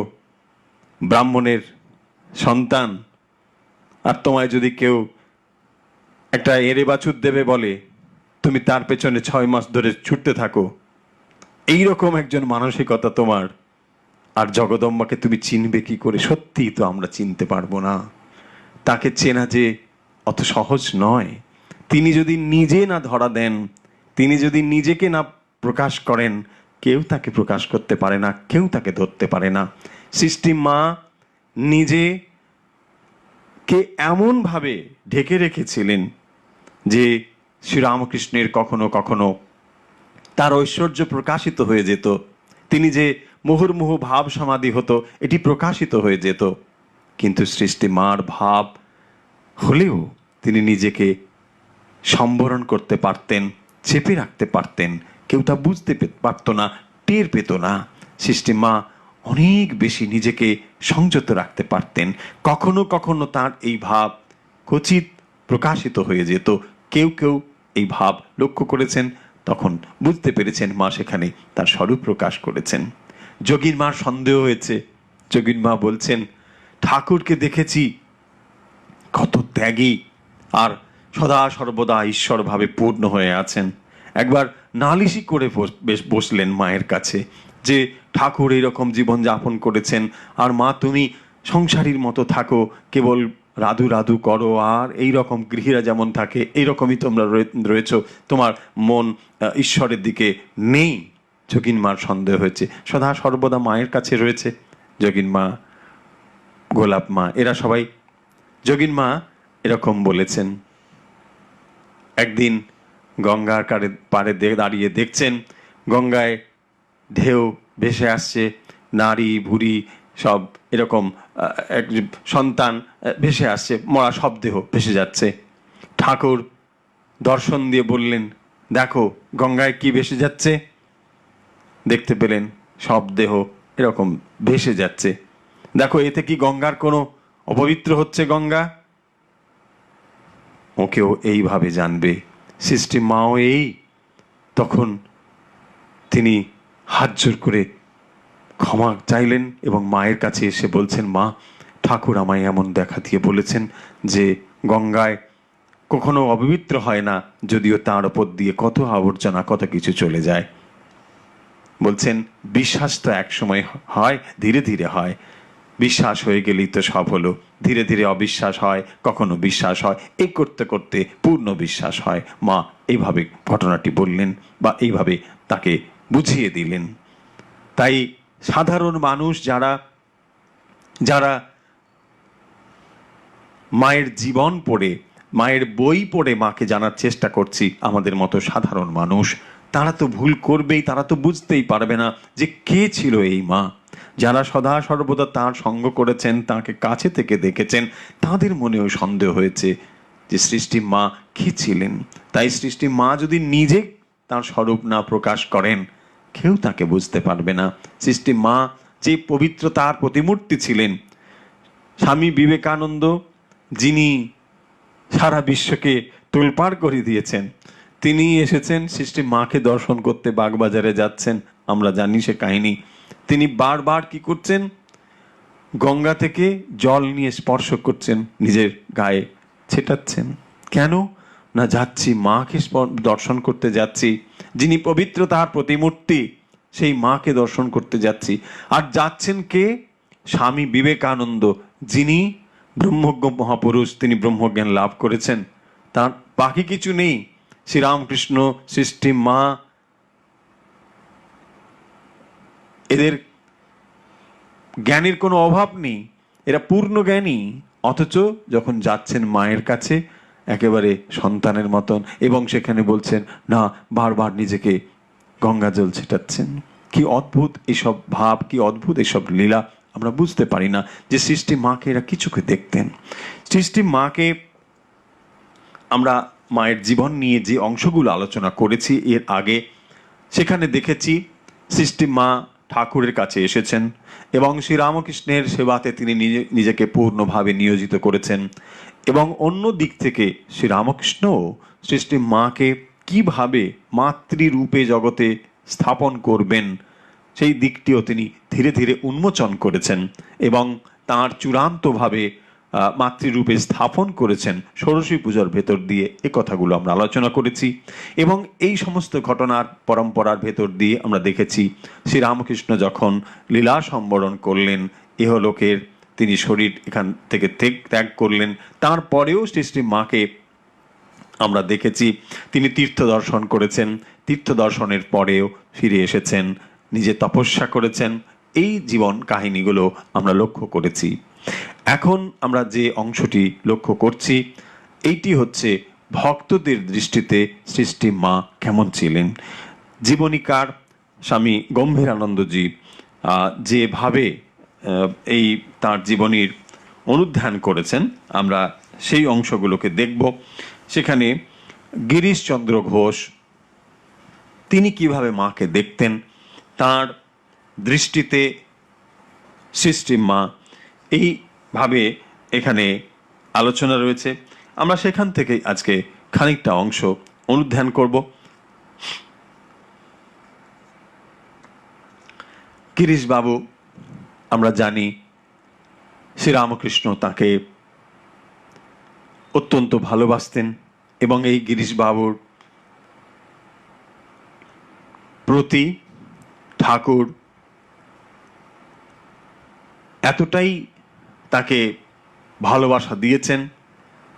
ব্রাহ্মণের সন্তান, আর তোমায় যদি কেউ একটা এঁড়ে বাছুর দেবে বলে, তুমি তার পেছনে 6 মাস ধরে ছুটতে থাকো, এইরকম একজন মানসিকতা তোমার, আর জগদম্বাকে তুমি চিনবে কি করে? সত্যিই তো আমরা চিনতে পারবো না। তাকে চেনা যে অত সহজ নয়। তিনি যদি নিজে না ধরা দেন, তিনি যদি নিজেকে না প্রকাশ করেন, কেউ তাকে প্রকাশ করতে পারে না, কেউ তাকে ধরতে পারে না। সৃষ্টি মা নিজে কে এমনভাবে ঢেকে রেখেছিলেন যে শ্রীরামকৃষ্ণের কখনো কখনো তার ঐশ্বর্য প্রকাশিত হয়ে যেত। তিনি যে মুহুর্মুহু ভাব সমাধি হতো, এটি প্রকাশিত হয়ে যেত। কিন্তু সৃষ্টি মার ভাব হলেও তিনি নিজেকে সম্বরণ করতে পারতেন, চেপে রাখতে পারতেন। কেউ তা বুঝতে পারত না, টের পেত না। সৃষ্টি মা অনেক বেশি নিজেকে সংযত রাখতে পারতেন। কখনো কখনো তার এই ভাব কচিত প্রকাশিত হয়ে যেত। কেউ কেউ এই ভাব লক্ষ্য করেছেন, তখন বুঝতে পেরেছেন মা সেখানে তার স্বরূপ প্রকাশ করেছেন। যোগীর মার সন্দেহ হয়েছে। যোগীর মা বলছেন, ঠাকুরকে দেখেছি কত ত্যাগী আর সদা সর্বদা ঈশ্বর ভাবে পূর্ণ হয়ে আছেন। একবার নালিশি করে বেশ বসলেন মায়ের কাছে যে ঠাকুর এরকম জীবন যাপন করেছেন, আর মা তুমি সংসারীর মতো থাকো, কেবল রাধু রাধু করো, আর এই রকম গৃহীরা যেমন থাকে এইরকমই তোমরা রয়েছো, তোমার মন ঈশ্বরের দিকে নেই। যোগীন মার সন্দেহ হয়েছে, সদা সর্বদা মায়ের কাছে রয়েছে যোগীন মা, গোলাপ মা, এরা সবাই। যোগীন মা এরকম বলেছেন। একদিন গঙ্গার পাড়ে দাঁড়িয়ে দেখছেন গঙ্গায় ঢেউ ভেসে আসছে, নারী বুড়ি সব এরকম এক সন্তান ভেসে আসছে, মরা সব দেহ ভেসে যাচ্ছে। ঠাকুর দর্শন দিয়ে বললেন, দেখো গঙ্গায় কি ভেসে যাচ্ছে। দেখতে পেলেন সব দেহ এরকম ভেসে যাচ্ছে। দেখো এতে কি গঙ্গার কোনো অপবিত্র হচ্ছে? গঙ্গা ওকেও এইভাবে জানবে, সৃষ্টি মাও এই। তখন তিনি হাত জোর করে ক্ষমা চাইলেন এবং মায়ের কাছে এসে বলছেন, মা ঠাকুর আমায় এমন দেখা দিয়ে বলেছেন যে গঙ্গায় কখনো অপবিত্র হয় না, যদিও তার ওপর দিয়ে কত আবর্জনা কত কিছু চলে যায়। বলছেন বিশ্বাস তো এক সময় হয়, ধীরে ধীরে হয়। বিশ্বাস হয়ে গেলেই তো সব হলো। ধীরে ধীরে অবিশ্বাস হয়, কখনো বিশ্বাস হয়, এই করতে করতে পূর্ণ বিশ্বাস হয়। মা এইভাবে ঘটনাটি বললেন বা এইভাবে তাকে বুঝিয়ে দিলেন। তাই সাধারণ মানুষ যারা যারা মায়ের জীবন পড়ে, মায়ের বই পড়ে মাকে জানার চেষ্টা করছি, আমাদের মতো সাধারণ মানুষ, তারা তো ভুল করবেই, তারা তো বুঝতেই পারবে না যে কে ছিল এই মা। যারা সদা সর্বদা তাঁর সঙ্গ করেছেন, তাকে কাছে থেকে দেখেছেন, তাদের মনেও সন্দেহ হয়েছে যে সৃষ্টি মা কি ছিলেন। তাই সৃষ্টি মা যদি নিজে তার স্বরূপ না প্রকাশ করেন, কেউ তাকে বুঝতে পারবে না। সৃষ্টি মা যে পবিত্রতার প্রতিমূর্তি ছিলেন, স্বামী বিবেকানন্দ যিনি সারা বিশ্বকে তোলপাড় করে দিয়েছেন, তিনি এসেছেন সৃষ্টি মাকে দর্শন করতে, বাগবাজারে যাচ্ছেন, আমরা জানি সে কাহিনী। তিনি বারবার কি করছেন, গঙ্গা থেকে জল নিয়ে স্পর্শ করছেন, নিজের গায়ে ছেটাচ্ছেন। কেন না, যাচ্ছি মাকে দর্শন করতে যাচ্ছি, যিনি পবিত্র তার প্রতিমূর্তি, সেই মাকে দর্শন করতে যাচ্ছি। আর যাচ্ছেন কে? স্বামী বিবেকানন্দ, যিনি ব্রহ্মজ্ঞ মহাপুরুষ, তিনি ব্রহ্মজ্ঞান লাভ করেছেন, তার বাকি কিছু নেই। শ্রীরামকৃষ্ণ, সৃষ্টি মা, এদের জ্ঞানের কোনো অভাব নেই, এরা পূর্ণ জ্ঞানী। অথচ যখন যাচ্ছেন মায়ের কাছে একেবারে সন্তানের মতন, এবং সেখানে বলছেন না, বারবার নিজেকে গঙ্গা জল ছেটাচ্ছেন। কি অদ্ভুত এসব ভাব, কি অদ্ভুত এসব লীলা, আমরা বুঝতে পারি না যে সৃষ্টি মাকে এরা কিছুকে দেখতেন। সৃষ্টি মাকে আমরা মায়ের জীবন নিয়ে যে অংশগুলো আলোচনা করেছি এর আগে, সেখানে দেখেছি সৃষ্টি মা ঠাকুরের কাছে এসেছেন এবং শ্রীরামকৃষ্ণের সেবাতে তিনি নিজেকে পূর্ণভাবে নিয়োজিত করেছেন। এবং অন্য দিক থেকে শ্রীরামকৃষ্ণ সৃষ্টি মাকে কিভাবে মাতৃরূপে জগতে স্থাপন করবেন, সেই দিকটিও তিনি ধীরে ধীরে উন্মোচন করেছেন এবং তাঁর চূড়ান্তভাবে মাতৃরূপে স্থাপন করেছেন ষোড়শী পূজার ভেতর দিয়ে, এ কথাগুলো আমরা আলোচনা করেছি। এবং এই সমস্ত ঘটনার পরম্পরার ভেতর দিয়ে আমরা দেখেছি শ্রীরামকৃষ্ণ যখন লীলা সম্বরণ করলেন, ইহলোকের তিনি শরীর এখান থেকে ত্যাগ করলেন, তারপরেও শ্রী শ্রী মাকে আমরা দেখেছি তিনি তীর্থ দর্শন করেছেন, তীর্থ দর্শনের পরেও ফিরে এসেছেন, নিজে তপস্যা করেছেন। এই জীবন কাহিনীগুলো আমরা লক্ষ্য করেছি। এখন আমরা যে অংশটি লক্ষ্য করছি এইটি হচ্ছে ভক্তদের দৃষ্টিতে সৃষ্টি মা কেমন ছিলেন। জীবনীকার স্বামী গম্ভীরানন্দজি যেভাবে এই তার জীবনীর অনুধ্যান করেছেন, আমরা সেই অংশগুলোকে দেখব। সেখানে গিরিশচন্দ্র ঘোষ তিনি কিভাবে মাকে দেখতেন, তার দৃষ্টিতে সৃষ্টি মা, এইভাবে এখানে আলোচনা রয়েছে। আমরা সেখান থেকে আজকে খানিকটা অংশ অনুধ্যান করব। গিরিশবাবু, আমরা জানি শ্রীরামকৃষ্ণ তাকে অত্যন্ত ভালোবাসতেন এবং এই গিরিশবাবুর প্রতি ঠাকুর এতটাই তাকে ভালোবাসা দিয়েছেন,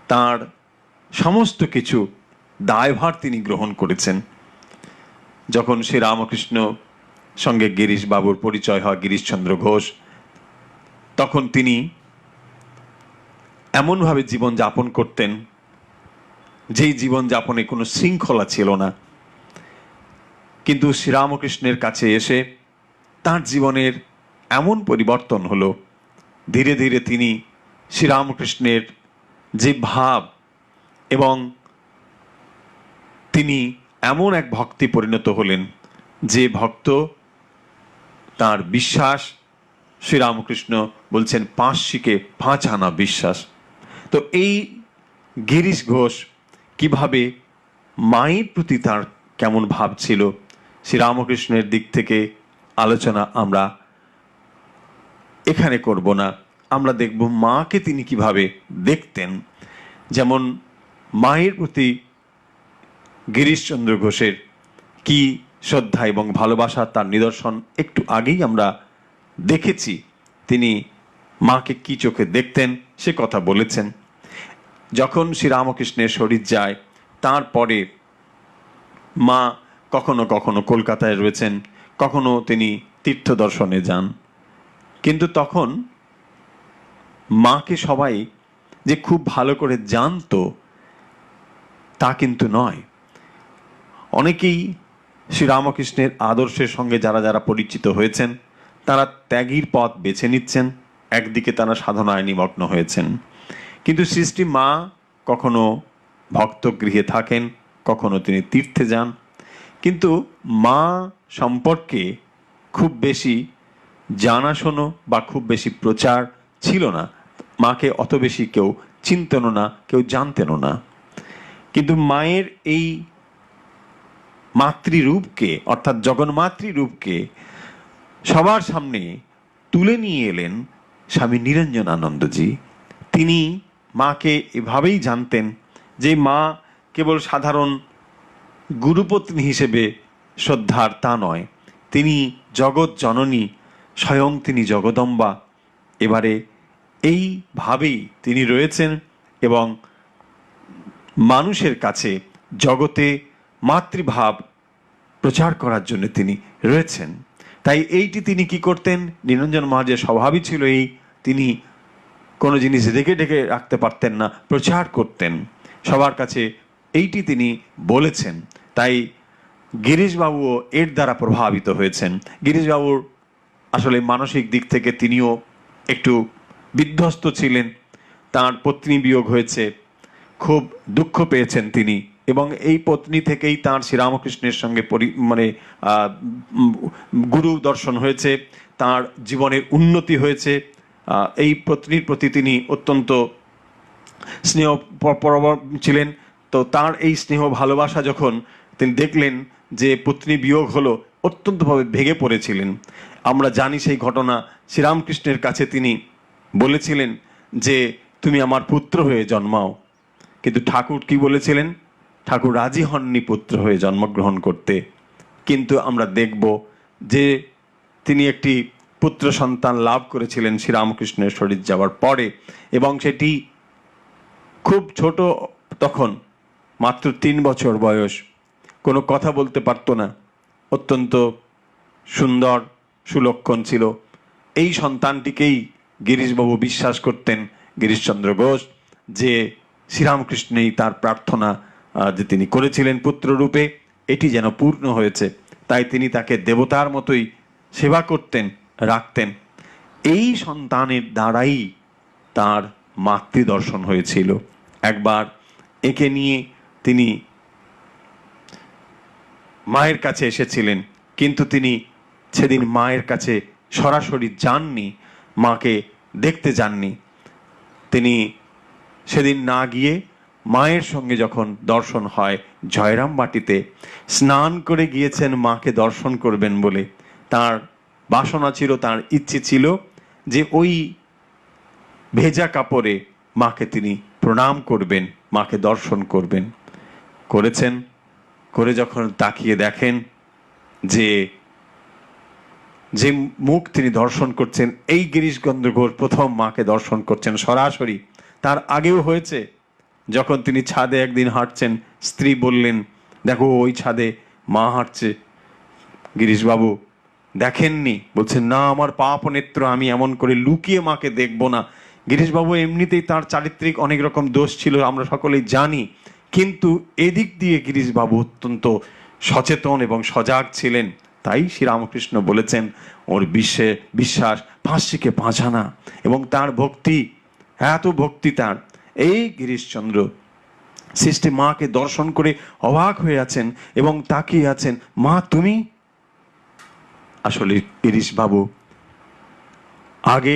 তার সমস্ত কিছু দায়ভার তিনি গ্রহণ করেছেন। যখন শ্রীরামকৃষ্ণ সঙ্গে গিরিশবাবুর পরিচয় হয়, গিরিশচন্দ্র ঘোষ, তখন তিনি এমনভাবে জীবন যাপন করতেন যেই জীবন যাপনে কোনো শৃঙ্খলা ছিল না। কিন্তু শ্রীরামকৃষ্ণের কাছে এসে তার জীবনের এমন পরিবর্তন হলো, ধীরে ধীরে তিনি শ্রীরামকৃষ্ণের যে ভাব এবং তিনি এমন এক ভক্তি পরিণত হলেন যে ভক্ত তার বিশ্বাস, শ্রীরামকৃষ্ণ বলছেন 5 শিকে 5 আনা বিশ্বাস। তো এই গিরিশ ঘোষ কিভাবে মায়ের প্রতি তার কেমন ভাব ছিল, শ্রীরামকৃষ্ণের দিক থেকে আলোচনা আমরা এখানে করব না। আমরা দেখব মাকে তিনি কিভাবে দেখতেন। যেমন মায়ের প্রতি গিরিশচন্দ্র ঘোষের কি শ্রদ্ধা এবং ভালোবাসা, তার নিদর্শন একটু আগেই আমরা দেখেছি। তিনি মাকে কি চোখে দেখতেন সে কথা বলেছেন। যখন শ্রীরামকৃষ্ণের শরীর যায়, তারপরে মা কখনো কখনো কলকাতায় রয়েছেন, কখনো তিনি তীর্থ দর্শনে যান। কিন্তু তখন মাকে সবাই যে খুব ভালো করে জানতো তা কিন্তু নয়। অনেকেই শ্রীরামকৃষ্ণের আদর্শের সঙ্গে যারা যারা পরিচিত হয়েছেন তারা ত্যাগীর পথ বেছে নিচ্ছেন, একদিকে তারা সাধনায় নিমগ্ন হয়েছেন। কিন্তু সৃষ্টি মা কখনো ভক্তগৃহে থাকেন, কখনো তিনি তীর্থে যান, কিন্তু মা সম্পর্কে খুব বেশি জানাশোনা বা খুব বেশি প্রচার ছিল না। মাকে অত বেশি কেউ চিনতেনও না, কেউ জানতেনও না। কিন্তু মায়ের এই মাতৃরূপকে, অর্থাৎ জগন্মাতৃ রূপকে সবার সামনে তুলে নিয়ে এলেন স্বামী নিরঞ্জনানন্দজি। তিনি মাকে এভাবেই জানতেন যে মা কেবল সাধারণ গুরুপত্নী হিসেবে শ্রদ্ধার তা নয়, তিনি জগৎ জননী, স্বয়ং তিনি জগদম্বা। এবারে এইভাবেই তিনি রয়েছেন এবং মানুষের কাছে জগতে মাতৃভাব প্রচার করার জন্য তিনি রয়েছেন। তাই এইটি তিনি কি করতেন, নিরঞ্জন মহারাজের স্বভাবই ছিল এই, তিনি কোনো জিনিস রেখে ঢেকে রাখতে পারতেন না, প্রচার করতেন সবার কাছে, এইটি তিনি বলেছেন। তাই গিরিশবাবুও এর দ্বারা প্রভাবিত হয়েছেন। গিরিশবাবুর আসলে মানসিক দিক থেকে তিনিও একটু বিধ্বস্ত ছিলেন, তার পত্নী বিয়োগ হয়েছে, খুব দুঃখ পেয়েছেন তিনি, এবং এই পত্নী থেকেই তার শ্রীরামকৃষ্ণের সঙ্গে গুরু দর্শন হয়েছে, তার জীবনের উন্নতি হয়েছে। এই পত্নীর প্রতি তিনি অত্যন্ত স্নেহ পরবশ ছিলেন। তো তার এই স্নেহ ভালোবাসা যখন তিনি দেখলেন যে পত্নী বিয়োগ হলো, অত্যন্তভাবে ভেঙে পড়েছিলেন। আমরা জানি সেই ঘটনা, শ্রীরামকৃষ্ণের কাছে তিনি বলেছিলেন যে তুমি আমার পুত্র হয়ে জন্মাও। কিন্তু ঠাকুর কি বলেছিলেন? ঠাকুর রাজি হননি পুত্র হয়ে জন্মগ্রহণ করতে। কিন্তু আমরা দেখব যে তিনি একটি পুত্র সন্তান লাভ করেছিলেন শ্রীরামকৃষ্ণের শরীর যাওয়ার পরে, এবং সেটি খুব ছোট, তখন মাত্র 3 বছর বয়স, কোনো কথা বলতে পারতো না, অত্যন্ত সুন্দর সুলক্ষণ ছিল। এই সন্তানটিকেই গিরিশবাবু বিশ্বাস করতেন, গিরিশচন্দ্র ঘোষ, যে শ্রীরামকৃষ্ণই তার প্রার্থনা যে তিনি করেছিলেন পুত্ররূপে, এটি যেন পূর্ণ হয়েছে। তাই তিনি তাকে দেবতার মতোই সেবা করতেন, রাখতেন। এই সন্তানের দ্বারাই তার মাতৃদর্শন হয়েছিল। একবার একে নিয়ে তিনি মায়ের কাছে এসেছিলেন, কিন্তু তিনি সেদিন মায়ের কাছে সরাসরি যাননি, মাকে দেখতে যাননি। তিনি সেদিন না গিয়ে মায়ের সঙ্গে যখন দর্শন হয় জয়রাম বাটিতে, স্নান করে গিয়েছেন মাকে দর্শন করবেন বলে। তার বাসনা ছিল, তার ইচ্ছে ছিল যে ওই ভেজা কাপড়ে মাকে তিনি প্রণাম করবেন, মাকে দর্শন করবেন। করেছেন। করে যখন তাকিয়ে দেখেন যে যে মুখ তিনি দর্শন করছেন, এই গিরিশচন্দ্র ঘোষ প্রথম মাকে দর্শন করছেন সরাসরি। তার আগেও হয়েছে, যখন তিনি ছাদে একদিন হাঁটছেন, স্ত্রী বললেন, দেখো ওই ছাদে মা হাঁটছে। গিরিশবাবু দেখেননি? বলছেন, না, আমার পাপ নেত্র, আমি এমন করে লুকিয়ে মাকে দেখব না। গিরিশবাবু এমনিতেই তার চারিত্রিক অনেক রকম দোষ ছিল, আমরা সকলেই জানি, কিন্তু এদিক দিয়ে গিরিশবাবু অত্যন্ত সচেতন এবং সজাগ ছিলেন। তাই শ্রীরামকৃষ্ণ বলেছেন, ওর বিশ্বাস 5 5 এবং তার ভক্তি, এত ভক্তি তার। এই গিরিশচন্দ্র সৃষ্টি মাকে দর্শন করে অবাক হয়ে আছেন এবং তাকিয়ে আছেন, মা তুমি? আসলে গিরিশবাবু আগে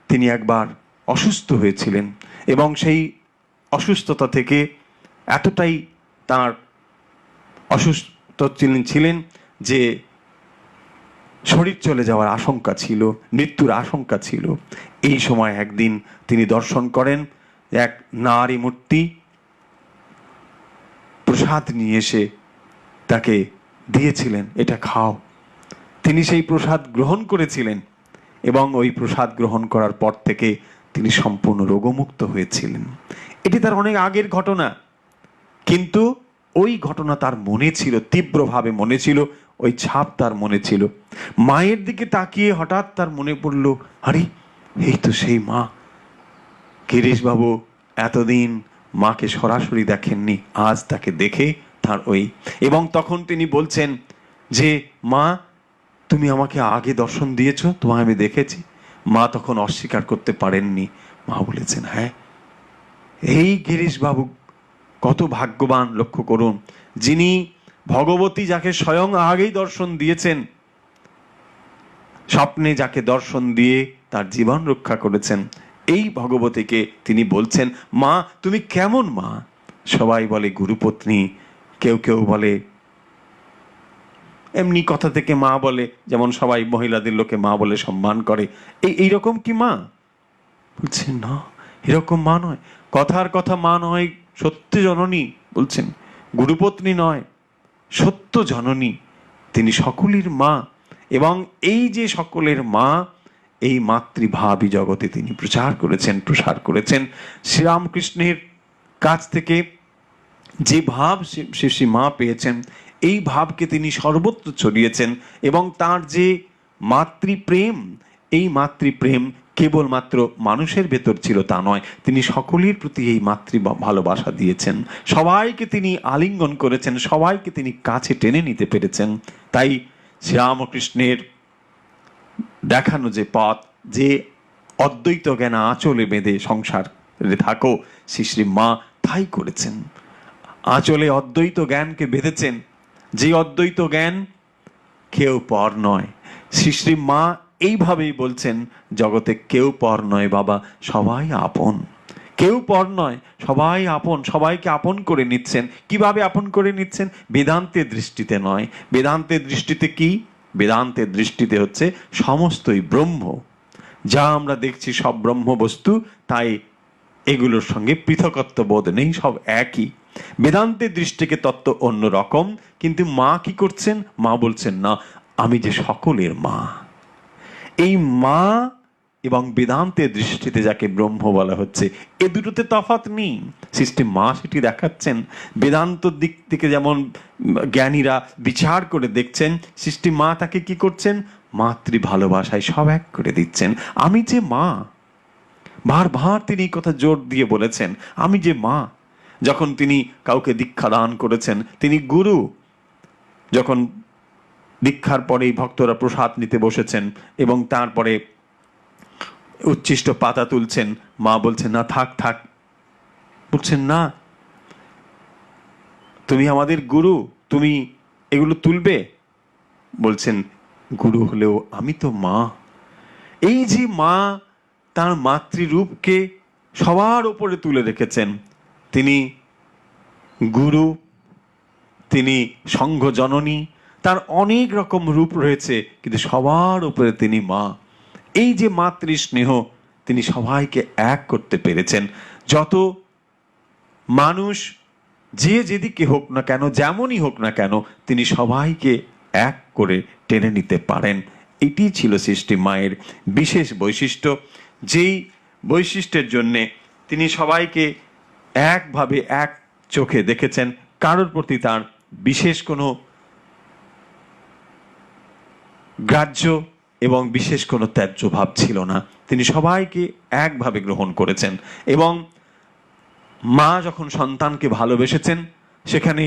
তিনি একবার অসুস্থ হয়েছিলেন, এবং সেই অসুস্থতা থেকে এতটাই তার অসুস্থ ছিলেন যে শরীর চলে যাওয়ার আশঙ্কা ছিল, মৃত্যুর আশঙ্কা ছিল। এই সময় একদিন তিনি দর্শন করেন, এক নারী মূর্তি প্রসাদ নিয়ে এসে তাকে দিয়েছিলেন, এটা খাও। তিনি সেই প্রসাদ গ্রহণ করেছিলেন, এবং ওই প্রসাদ গ্রহণ করার পর থেকে তিনি সম্পূর্ণ রোগমুক্ত হয়েছিলেন। এটি তার অনেক আগের ঘটনা, কিন্তু ওই ঘটনা তার মনে ছিল, তীব্রভাবে মনে ছিল, ওই ছাপ তার মনে ছিল। মায়ের দিকে তাকিয়ে হঠাৎ তার মনে পড়ল, আরে এই তো সেই মা। গিরিশবাবু এতদিন মাকে সরাসরি দেখেননি, আজ তাকে দেখে তার ওই, এবং তখন তিনি বলছেন যে, মা তুমি আমাকে আগে দর্শন দিয়েছ, তোমায় আমি দেখেছি। মা তখন অস্বীকার করতে পারেননি। মা বলেছেন, হ্যাঁ। এই গিরিশবাবু কত ভাগ্যবান, লক্ষ্য করুন, যিনি ভগবতী যাকে স্বয়ং আগেই দর্শন দিয়েছেন, স্বপ্নে যাকে দর্শন দিয়ে তার জীবন রক্ষা করেছেন, এই ভগবতীকে তিনি বলছেন, মা তুমি কেমন মা? সবাই বলে গুরুপত্নী, কেউ কেউ বলে এমনি কথা থেকে মা বলে, যেমন সবাই মহিলাদের লোকে মা বলে সম্মান করে, এইরকম কি মা? বলছেন, না, এরকম মা নয়, কথার কথা মা নয়, সত্য জননী। বলছেন, গুরুপত্নী নয়, সত্য জননী, তিনি সকলের মা। এবং এই যে সকলের মা, এই মাতৃভাবই জগতে তিনি প্রচার করেছেন, প্রসার করেছেন। শ্রীরামকৃষ্ণের কাছ থেকে যে ভাব শ্রী মা পেয়েছেন, এই ভাবকে তিনি সর্বত্র ছড়িয়েছেন। এবং তার যে মাতৃপ্রেম, এই মাতৃপ্রেম কেবলমাত্র মানুষের ভেতর ছিল তা নয়, তিনি সকলের প্রতি এই মাতৃ ভালোবাসা দিয়েছেন। সবাইকে তিনি আলিঙ্গন করেছেন, সবাইকে তিনি কাছে টেনে নিতে পেরেছেন। তাই শ্রীরামকৃষ্ণের দেখানো যে পথ, যে অদ্বৈত জ্ঞান আঁচলে বেঁধে সংসারে থাকো, শ্রী মা তাই করেছেন। আঁচলে অদ্বৈত জ্ঞানকে বেঁধেছেন, যে অদ্বৈত জ্ঞান কেউ পর নয়। শ্রী মা এইভাবেই বলছেন, জগতে কেউ পর নয় বাবা, সবাই আপন। কেউ পর নয়, সবাই আপন, সবাইকে আপন করে নিচ্ছেন। কিভাবে আপন করে নিচ্ছেন? বেদান্তের দৃষ্টিতে নয়। বেদান্তের দৃষ্টিতে কি? বেদান্তের দৃষ্টিতে হচ্ছে সমস্তই ব্রহ্ম, যা আমরা দেখছি সব ব্রহ্ম বস্তু। তাই এগুলোর সঙ্গে পৃথকত্ব বোধ নেই, সব একই। বেদান্তের দৃষ্টিকে তত্ত্ব অন্য রকম, কিন্তু মা কি করছেন? মা বলছেন না, আমি যে সকলের মা। এই মা এবং বেদান্তের দৃষ্টিতে যাকে ব্রহ্ম বলা হচ্ছে, এ দুটোতে তফাৎ নেই। সৃষ্টি মা সেটি দেখাচ্ছেন। বেদান্ত দিক থেকে যেমন জ্ঞানীরা বিচার করে দেখছেন, সৃষ্টি মা তাকে কি করছেন? মাতৃ ভালোবাসায় সব এক করে দিচ্ছেন। আমি যে মা, বারবার তিনি এই কথা জোর দিয়ে বলেছেন, আমি যে মা। যখন তিনি কাউকে দীক্ষা দান করেছেন, তিনি গুরু। যখন দীক্ষার পরেই ভক্তরা প্রসাদ নিতে বসেছেন এবং তারপরে উচ্ছিষ্ট পাতা তুলছেন, মা বলছেন না, থাক থাক। বলছেন না, তুমি আমাদের গুরু, তুমি এগুলো তুলবে? বলছেন, গুরু হলেও আমি তো মা। এই যে মা তার মাতৃরূপকে সবার উপরে তুলে রেখেছেন। তিনি গুরু, তিনি সংঘ জননী, তার অনেক রকম রূপ রয়েছে, কিন্তু সবার উপরে তিনি মা। এই যে মাতৃ স্নেহ, তিনি সবাইকে এক করতে পেরেছেন। যত মানুষ যে যেদিকে হোক না কেন, যেমনই হোক না কেন, তিনি সবাইকে এক করে টেনে নিতে পারেন। এটি ছিল সৃষ্টি মায়ের বিশেষ বৈশিষ্ট্য, যেই বৈশিষ্ট্যের জন্যে তিনি সবাইকে একভাবে এক চোখে দেখেছেন। কারোর প্রতি তার বিশেষ কোনো গ্রাহ্য এবং বিশেষ কোনো ত্যায্য ভাব ছিল না। তিনি সবাইকে একভাবে গ্রহণ করেছেন। এবং মা যখন সন্তানকে ভালোবেসেছেন, সেখানে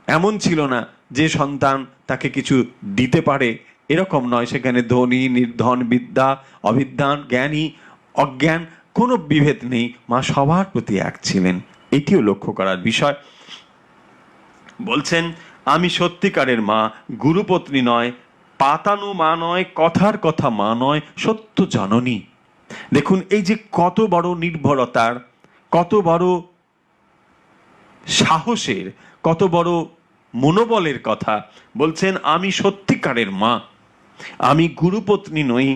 এমন ছিল না যে সন্তান তাকে কিছু দিতে পারে, এরকম নয়। সেখানে ধনী নির্ধন, বিদ্যা অবিদ্যান, জ্ঞানী অজ্ঞান, কোনো বিভেদ নেই। মা সবার প্রতি এক ছিলেন। এটিও লক্ষ্য করার বিষয়। বলছেন, আমি সত্যিকারের মা, গুরুপত্নী নয়, পাতানো মা নয়, কথার কথা মা নয়, সত্য জননী। দেখুন, এই যে কত বড় নির্ভরতার, কত বড় সাহসের, কত বড় মনোবলের কথা। বলছেন, আমি সত্যিকারের মা, আমি গুরুপত্নী নই,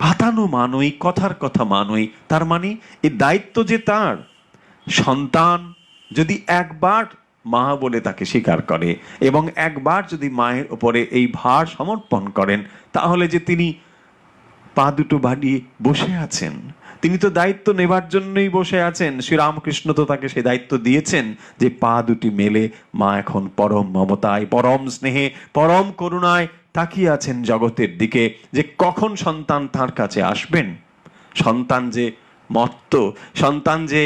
পাতানো মা নই, কথার কথা মা নই। তার মানে এই দায়িত্ব যে তার। সন্তান যদি একবার মা বলে তাকে স্বীকার করে এবং একবার যদি মায়ের উপরে এই ভার সমর্পণ করেন, তাহলে যে তিনি পা দুটো বাড়িয়ে বসে আছেন, তিনি তো দায়িত্ব নেবার জন্যই বসে আছেন। শ্রীরামকৃষ্ণ তো তাকে সেই দায়িত্ব দিয়েছেন যে পা দুটি মেলে মা এখন পরম মমতায়, পরম স্নেহে, পরম করুণায় তাকিয়ে আছেন জগতের দিকে, যে কখন সন্তান তার কাছে আসবেন। সন্তান যে মত্ত, সন্তান যে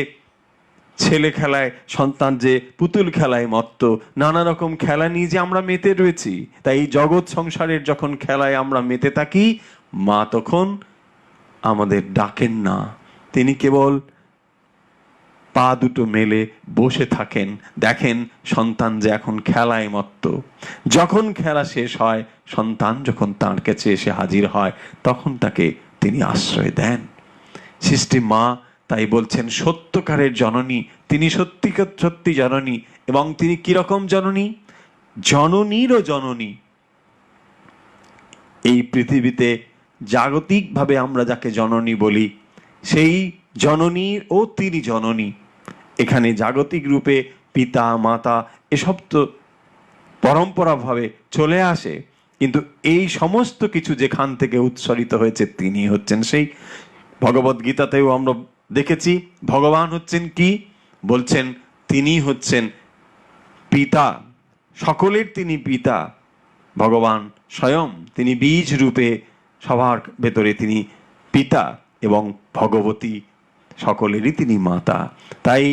ছেলে খেলায়, সন্তান যে পুতুল খেলায় মত্ত, নানা রকম খেলা নিয়ে যে আমরা মেতে রয়েছি। তাই এই জগৎ সংসারের যখন খেলায় আমরা মেতে থাকি, মা তখন আমাদের ডাকেন না, তিনি কেবল পা দুটো মেলে বসে থাকেন, দেখেন সন্তান যে এখন খেলায় মত্ত। যখন খেলা শেষ হয়, সন্তান যখন তার কাছে এসে হাজির হয়, তখন তাকে তিনি আশ্রয় দেন। সৃষ্টি মা তাই বলছেন সত্যকারের জননী, তিনি সত্যি জননী। এবং তিনি কিরকম জননী? জননীরও জননী। এই পৃথিবীতে জাগতিকভাবে আমরা যাকে জননী বলি, সেই জননীর ও তিনি জননী। এখানে জাগতিক রূপে পিতা মাতা এসব তো পরম্পরাভাবে চলে আসে, কিন্তু এই সমস্ত কিছু যেখান থেকে উৎসরিত হয়েছে, তিনি হচ্ছেন সেই। ভগবদ গীতাতেও আমরা দেখেছি ভগবান হচ্ছেন কি বলছেন, তিনি হচ্ছেন পিতা, সকলের তিনি পিতা। ভগবান স্বয়ং তিনি বীজ রূপে সবার ভেতরে তিনি পিতা, এবং ভগবতী সকলেরই তিনি মাতা। তাই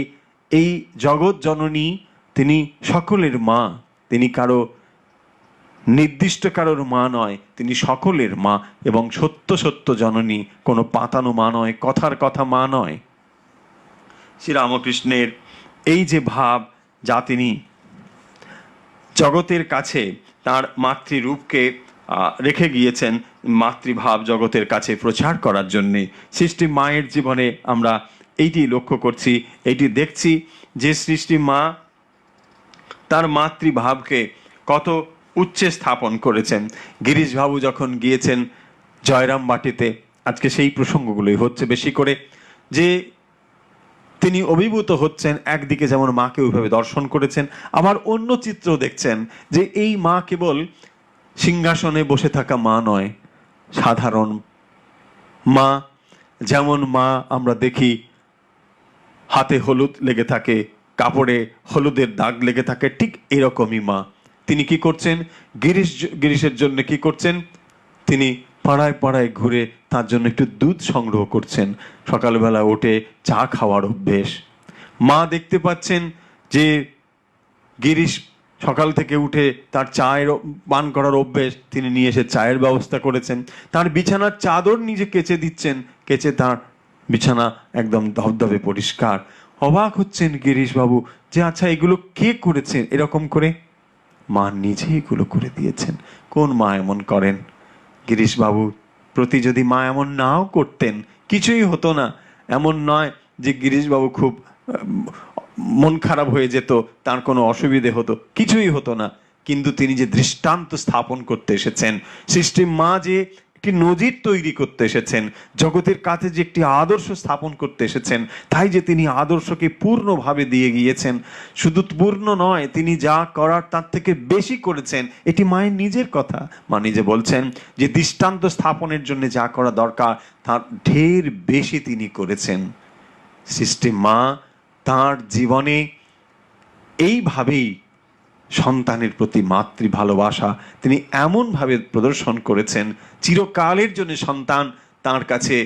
এই জগৎ জননী তিনি সকলের মা। তিনি কারো নির্দিষ্ট কারোর মা নয়, তিনি সকলের মা এবং সত্য জননী, কোনো পাতানো মা নয়, কথার কথা মা নয়। শ্রীরামকৃষ্ণের এই যে ভাব, যা তিনি জগতের কাছে তার মাতৃরূপকে রেখে গিয়েছেন, মাতৃভাব জগতের কাছে প্রচার করার জন্যে, সৃষ্টি মায়ের জীবনে আমরা এইটি লক্ষ্য করছি, এইটি দেখছি যে সৃষ্টি মা তার মাতৃভাবকে কত উচ্চে স্থাপন করেছেন। গিরিশবাবু যখন গিয়েছেন জয়রাম বাটিতে, আজকে সেই প্রসঙ্গগুলোই হচ্ছে বেশি করে, যে তিনি অভিভূত হচ্ছেন, একদিকে যেমন মাকে ওইভাবে দর্শন করেছেন, আবার অন্য চিত্র দেখছেন যে এই মা কেবল সিংহাসনে বসে থাকা মা নয়, সাধারণ মা। যেমন মা আমরা দেখি হাতে হলুদ লেগে থাকে, কাপড়ে হলুদের দাগ লেগে থাকে, ঠিক এরকমই মা। তিনি কি করছেন? গিরিশের জন্য কি করছেন? তিনি পাড়ায় পাড়ায় ঘুরে তার জন্য একটু দুধ সংগ্রহ করছেন। সকালবেলা উঠে চা খাওয়ার অভ্যেস। মা দেখতে পাচ্ছেন যে গিরিশ সকাল থেকে উঠে তার চায়ের পান করার অভ্যেস, তিনি নিয়ে এসে চায়ের ব্যবস্থা করেছেন। তার বিছানার চাদর নিজে কেচে দিচ্ছেন, কেচে তার বিছানা একদম ধবধবে পরিষ্কার। অবাক হচ্ছেন গিরিশ বাবু যে আচ্ছা এগুলো কে করেছেন এরকম করে? মা নিজে এগুলো করে দিয়েছেন। কোন মা এমন করেন? গিরিশ বাবু প্রতি যদি মা এমন নাও করতেন কিছুই হতো না। এমন নয় যে গিরিশ বাবু খুব মন খারাপ হয়ে যেত, তার কোনো অসুবিধে হতো, কিছুই হতো না। কিন্তু তিনি যে দৃষ্টান্ত স্থাপন করতে এসেছেন, সৃষ্টি মা যে একটি নজির তৈরি করতে এসেছেন, জগতের কাছে যে একটি আদর্শ স্থাপন করতে এসেছেন, তাই যে তিনি আদর্শকে পূর্ণভাবে দিয়ে গিয়েছেন। শুধু পূর্ণ নয়, তিনি যা করার তার থেকে বেশি করেছেন। এটি মায়ের নিজের কথা। মা নিজে বলছেন যে দৃষ্টান্ত স্থাপনের জন্য যা করা দরকার তার ঢের বেশি তিনি করেছেন। সৃষ্টি মা তার জীবনে এইভাবেই সন্তানের প্রতি মাতৃ ভালোবাসা তিনি এমনভাবে প্রদর্শন করেছেন, চিরকালের জন্য সন্তান তার কাছে,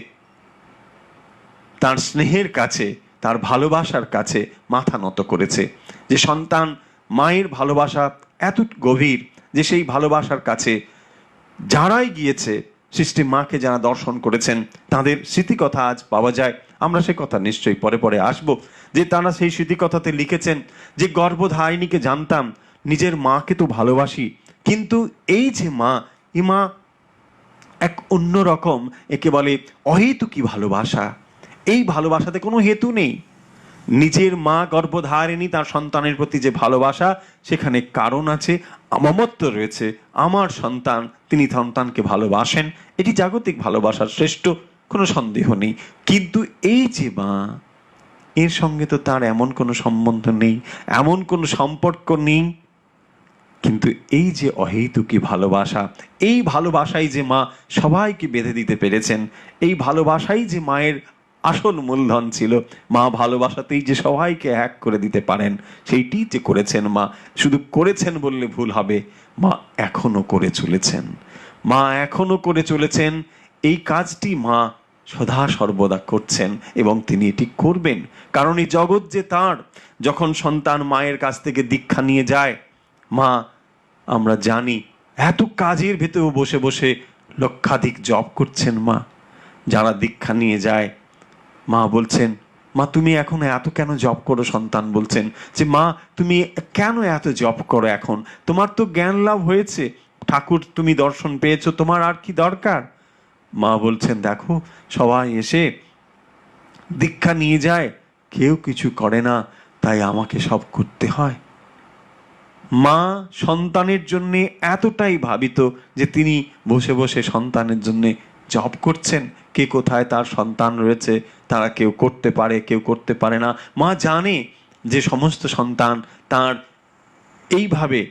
তার স্নেহের কাছে, তার ভালোবাসার কাছে মাথা নত করেছে। যে সন্তান মায়ের ভালোবাসা এত গভীর যে সেই ভালোবাসার কাছে যারাই গিয়েছে, সৃষ্টি মাকে যারা দর্শন করেছেন, তাদের স্মৃতিকথা আজ পাওয়া যায়। আমরা সে কথা নিশ্চয়ই পরে পরে আসবো, যে তারা সেই স্মৃতিকথাতে লিখেছেন যে গর্ভধারিণীকে জানতাম, নিজের মাকে তো ভালোবাসি, কিন্তু এই যে মা, এই মা এক অন্য রকম, একে বলে অহেতুকী ভালোবাসা। এই ভালোবাসাতে কোনো হেতু নেই। নিজের মা গর্ভধারিণী, তার সন্তানের প্রতি যে ভালোবাসা, সেখানে কারণ আছে, মমত্ব রয়েছে। আমার সন্তান, তিনি সন্তানকে ভালোবাসেন, এটি জাগতিক ভালোবাসার শ্রেষ্ঠ, কোনো সন্দেহ নেই। কিন্তু এই যে মা, এর সঙ্গে তো তার এমন কোনো সম্বন্ধ নেই, এমন কোনো সম্পর্ক নেই। কিন্তু এই যে অহেতুকী ভালোবাসা, এই ভালোবাসাই যে মা সবাইকে বেঁধে দিতে পেরেছেন, এই ভালোবাসাই যে মায়ের আসল মূলধন ছিল। মা ভালোবাসাতেই যে সবাইকে এক করে দিতে পারেন, সেইটি যে করেছেন মা। শুধু করেছেন বললে ভুল হবে, মা এখনো করে চলেছেন। মা এখনো করে চলেছেন। এই কাজটি মা সদা সর্বদা করছেন এবং তিনি এটি করবেন। কারণ এই জগৎ যে তার। যখন সন্তান মায়ের কাছ থেকে দীক্ষা নিয়ে যায়, মা আমরা জানি এত কাজের ভেতরেও বসে বসে লক্ষাধিক জপ করছেন মা। যারা দীক্ষা নিয়ে যায়, মা বলছেন, মা তুমি এখন এত কেন জপ করো? সন্তান বলছেন যে মা তুমি কেন এত জপ করো? এখন তোমার তো জ্ঞান লাভ হয়েছে, ঠাকুর তুমি দর্শন পেয়েছো, তোমার আর কি দরকার? মা বলছেন দেখো, সবাই এসে দীক্ষা নিয়ে যায়, কেউ কিছু করে না, তাই আমাকে সব করতে হয়। মা সন্তানের জন্য এতটাই ভাবিত যে তিনি বসে বসে সন্তানের জন্য জব করছেন। কে কোথায় তার সন্তান রয়েছে, তারা কেউ করতে পারে, কেউ করতে পারে না। মা জানে যে সমস্ত সন্তান তার এইভাবে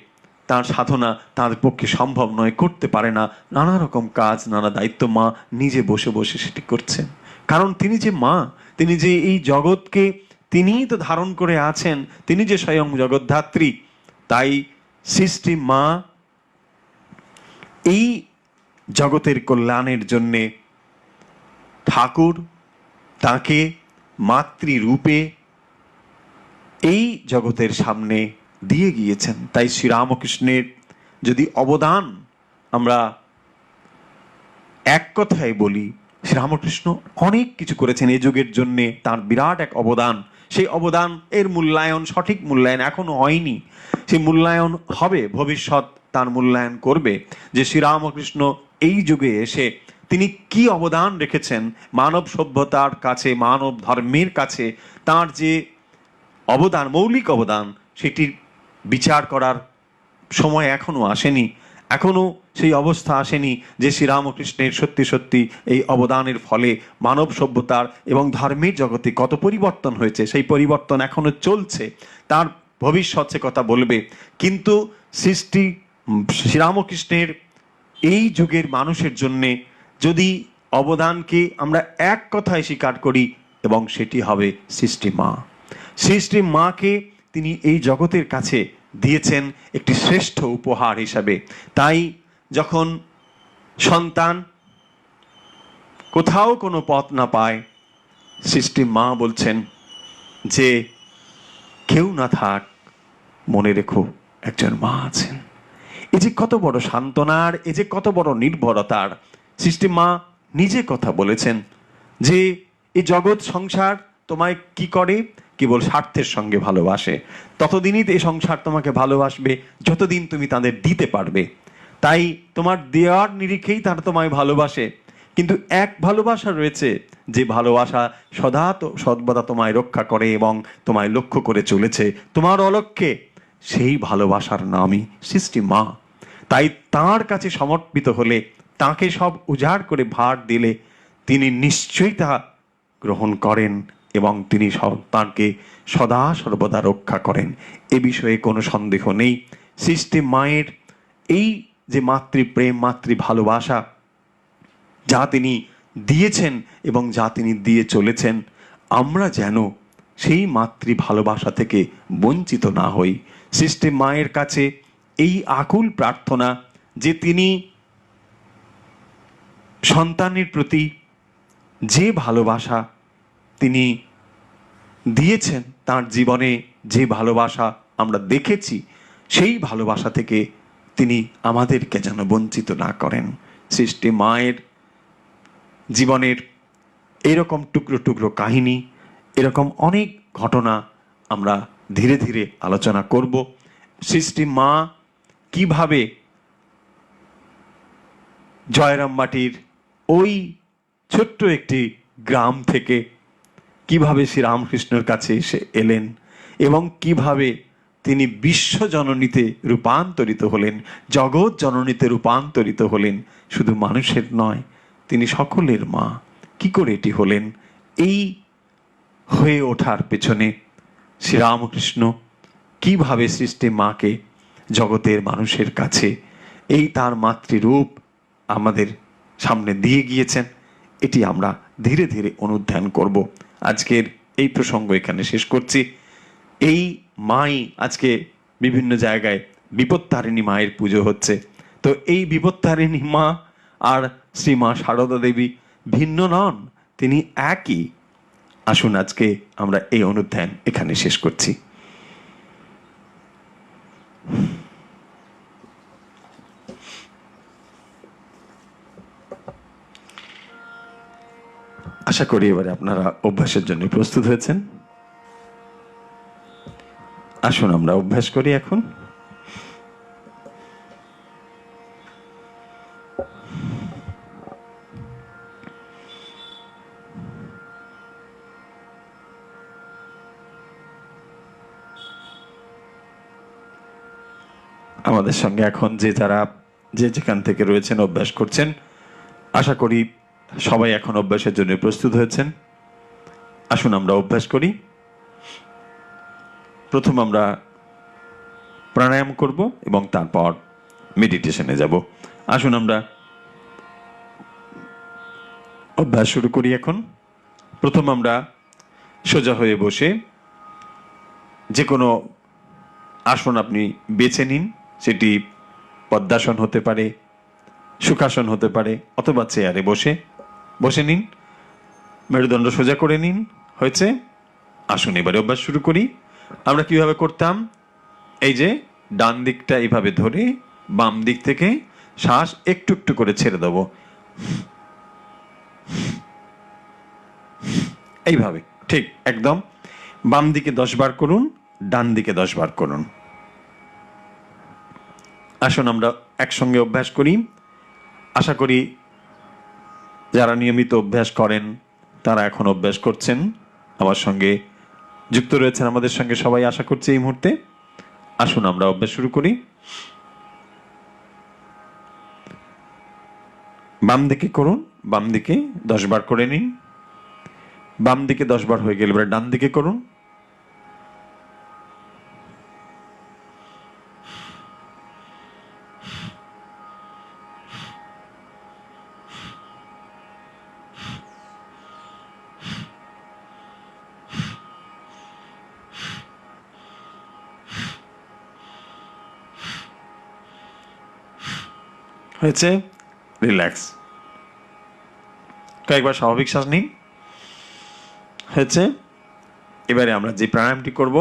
তার সাধনা তার পক্ষে সম্ভব নয়, করতে পারে না। নানা রকম কাজ, নানা দায়িত্ব মা নিজে বসে বসে সেটি করছেন। কারণ তিনি যে মা, তিনি যে এই জগৎকে তিনিই তো ধারণ করে আছেন, তিনি যে স্বয়ং জগদ্ধাত্রী। তাই সৃষ্টি মা এই জগতের কল্যাণের জন্যে ঠাকুর তাকে মাতৃরূপে এই জগতের সামনে দিয়ে গিয়েছেন। তাই শ্রীরামকৃষ্ণের যদি অবদান আমরা এক কথায় বলি, শ্রীরামকৃষ্ণ অনেক কিছু করেছেন এই যুগের জন্যে, তার বিরাট এক অবদান। সেই অবদান এর মূল্যায়ন, সঠিক মূল্যায়ন এখনো হয়নি। সেই মূল্যায়ন হবে, ভবিষ্যৎ তার মূল্যায়ন করবে যে শ্রীরামকৃষ্ণ এই যুগে এসে তিনি কি অবদান রেখেছেন মানব সভ্যতার কাছে, মানব ধর্মের কাছে। তার যে অবদান, মৌলিক অবদান, সেটির বিচার করার সময় এখনো আসেনি। এখনো সেই অবস্থা আসেনি যে শ্রীরামকৃষ্ণের সত্যি সত্যি এই অবদানের ফলে মানব সভ্যতার এবং ধর্মের জগতে কত পরিবর্তন হয়েছে, সেই পরিবর্তন এখনো চলছে, তার ভবিষ্যৎ সে কথা বলবে। কিন্তু শ্রীরামকৃষ্ণের এই যুগের মানুষের জন্যে যদি অবদানকে আমরা এক কথায় স্বীকার করি, এবং সেটি হবে সৃষ্টি মা। সৃষ্টি মাকে তিনি এই জগতের কাছে দিয়েছেন একটি শ্রেষ্ঠ উপহার হিসাবে। তাই যখন সন্তান কোথাও কোনো পথ না পায়, সৃষ্টি মা বলছেন যে কেউ না থাক, মনে রেখো একজন মা আছেন। এ যে কত বড় সান্ত্বনার, এ যে কত বড় নির্ভরতার। সৃষ্টি মা নিজে কথা বলেছেন যে এই জগৎ সংসার তোমায় কি করে, কেবল স্বার্থের সঙ্গে ভালোবাসে। ততদিনই এই সংসার তোমাকে ভালোবাসবে যতদিন তুমি তাদের দিতে পারবে। তাই তোমার দেওয়ার নিরিখেই তারা তোমায় ভালোবাসে। কিন্তু এক ভালোবাসা রয়েছে, যে ভালোবাসা সর্বদা তোমায় রক্ষা করে এবং তোমায় লক্ষ্য করে চলেছে তোমার অলক্ষ্যে। সেই ভালোবাসার নামই সৃষ্টি মা। তাই তার কাছে সমর্পিত হলে, তাকে সব উজাড় করে ভার দিলে তিনি নিশ্চয়ই তা গ্রহণ করেন এবং তিনি সন্তানকে সদা সর্বদা রক্ষা করেন, এ বিষয়ে কোনো সন্দেহ নেই। সৃষ্টি মায়ের এই যে মাতৃপ্রেম, মাতৃ ভালোবাসা যা তিনি দিয়েছেন এবং যা তিনি দিয়ে চলেছেন, আমরা যেন সেই মাতৃ ভালোবাসা থেকে বঞ্চিত না হই। সৃষ্টি মায়ের কাছে এই আকুল প্রার্থনা যে তিনি সন্তানের প্রতি যে ভালোবাসা তিনি দিয়েছেন, তার জীবনে যে ভালোবাসা আমরা দেখেছি, সেই ভালোবাসা থেকে তিনি আমাদেরকে যেন বঞ্চিত না করেন। সৃষ্টি মায়ের জীবনের এরকম টুকরো টুকরো কাহিনী, এরকম অনেক ঘটনা আমরা ধীরে ধীরে আলোচনা করব। সৃষ্টি মা কিভাবে জয়রামবাটির ওই ছোট্ট একটি গ্রাম থেকে কিভাবে শ্রীরামকৃষ্ণের কাছে এসে এলেন এবং কিভাবে তিনি বিশ্বজননীতে রূপান্তরিত হলেন, জগৎ জননীতে রূপান্তরিত হলেন। শুধু মানুষের নয়, তিনি সকলের মা। কি করে এটি হলেন? এই হয়ে ওঠার পেছনে শ্রীরামকৃষ্ণ কিভাবে সৃষ্টি মাকে জগতের মানুষের কাছে এই তার মাতৃরূপ আমাদের সামনে দিয়ে গিয়েছেন, এটি আমরা ধীরে ধীরে অনুধ্যান করব। আজকের এই প্রসঙ্গ এখানে শেষ করছি। এই মাই আজকে বিভিন্ন জায়গায় বিপত্তারিণী মায়ের পুজো হচ্ছে। তো এই বিপত্তারিণী মা আর শ্রীমা সারদা দেবী ভিন্ন নন, তিনি একই। আসুন আজকে আমরা এই অনুধ্যান এখানে শেষ করছি। আশা করি এবারে আপনারা অভ্যাসের জন্য প্রস্তুত হয়েছেন। আসুন আমরা অভ্যাস করি এখন। আমাদের সঙ্গে এখন যারা যেখান থেকে রয়েছেন অভ্যাস করছেন, আশা করি সবাই এখন অভ্যাসের জন্য প্রস্তুত হয়েছেন। আসুন আমরা অভ্যাস করি। প্রথম আমরা প্রাণায়াম করব এবং তারপর মেডিটেশনে যাব। আসুন আমরা অভ্যাস শুরু করি এখন। প্রথম আমরা সোজা হয়ে বসে যে কোনো আসন আপনি বেছে নিন। সেটি পদ্মাসন হতে পারে, সুখাসন হতে পারে, অথবা চেয়ারে বসে নিন। মেরুদণ্ড সোজা করে নিন। হয়েছে? আসুন এবারে অভ্যাস শুরু করি। আমরা কিভাবে করতাম? এই যে ডান দিকটা এইভাবে ধরে বাম দিক থেকে শ্বাস একটু একটু করে ছেড়ে দেব, এইভাবে ঠিক একদম। বাম দিকে 10 বার করুন, ডান দিকে 10 বার করুন। আসুন আমরা একসঙ্গে অভ্যাস করি। আশা করি যারা নিয়মিত অভ্যাস করেন তারা এখন অভ্যাস করছেন, আমার সঙ্গে যুক্ত রয়েছেন, আমাদের সঙ্গে সবাই আশা করছি এই মুহূর্তে। আসুন আমরা অভ্যাস শুরু করি। বাম দিকে করুন, বাম দিকে 10 বার করে নিন। বাম দিকে 10 বার হয়ে গেলে এবার ডান দিকে করুন। হয়েছে? রিল্যাক্স। কয়েকবার স্বাভাবিক শ্বাস নিন। হয়েছে? এবারে আমরা যে প্রাণায়ামটি করব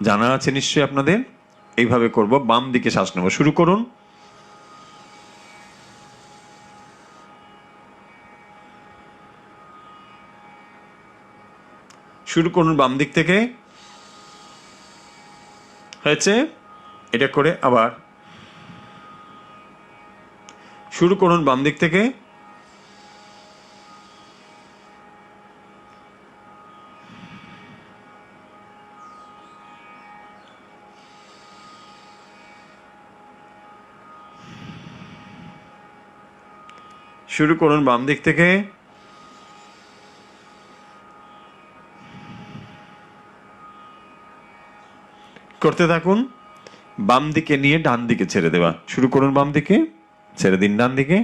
জানা আছে নিশ্চয়ই আপনাদের। এইভাবে করব, বাম দিকে শ্বাস নেব। শুরু করুন। শুরু করুন বাম দিক থেকে। হয়েছে? এটা করে আবার শুরু করুন বাম দিক থেকে। শুরু করুন বাম দিক থেকে। করতে থাকুন। বাম দিকে নিয়ে ডান দিকে ছেড়ে দেওয়া। শুরু করুন বাম দিকে, ছেড়ে দিন ডান দিকে।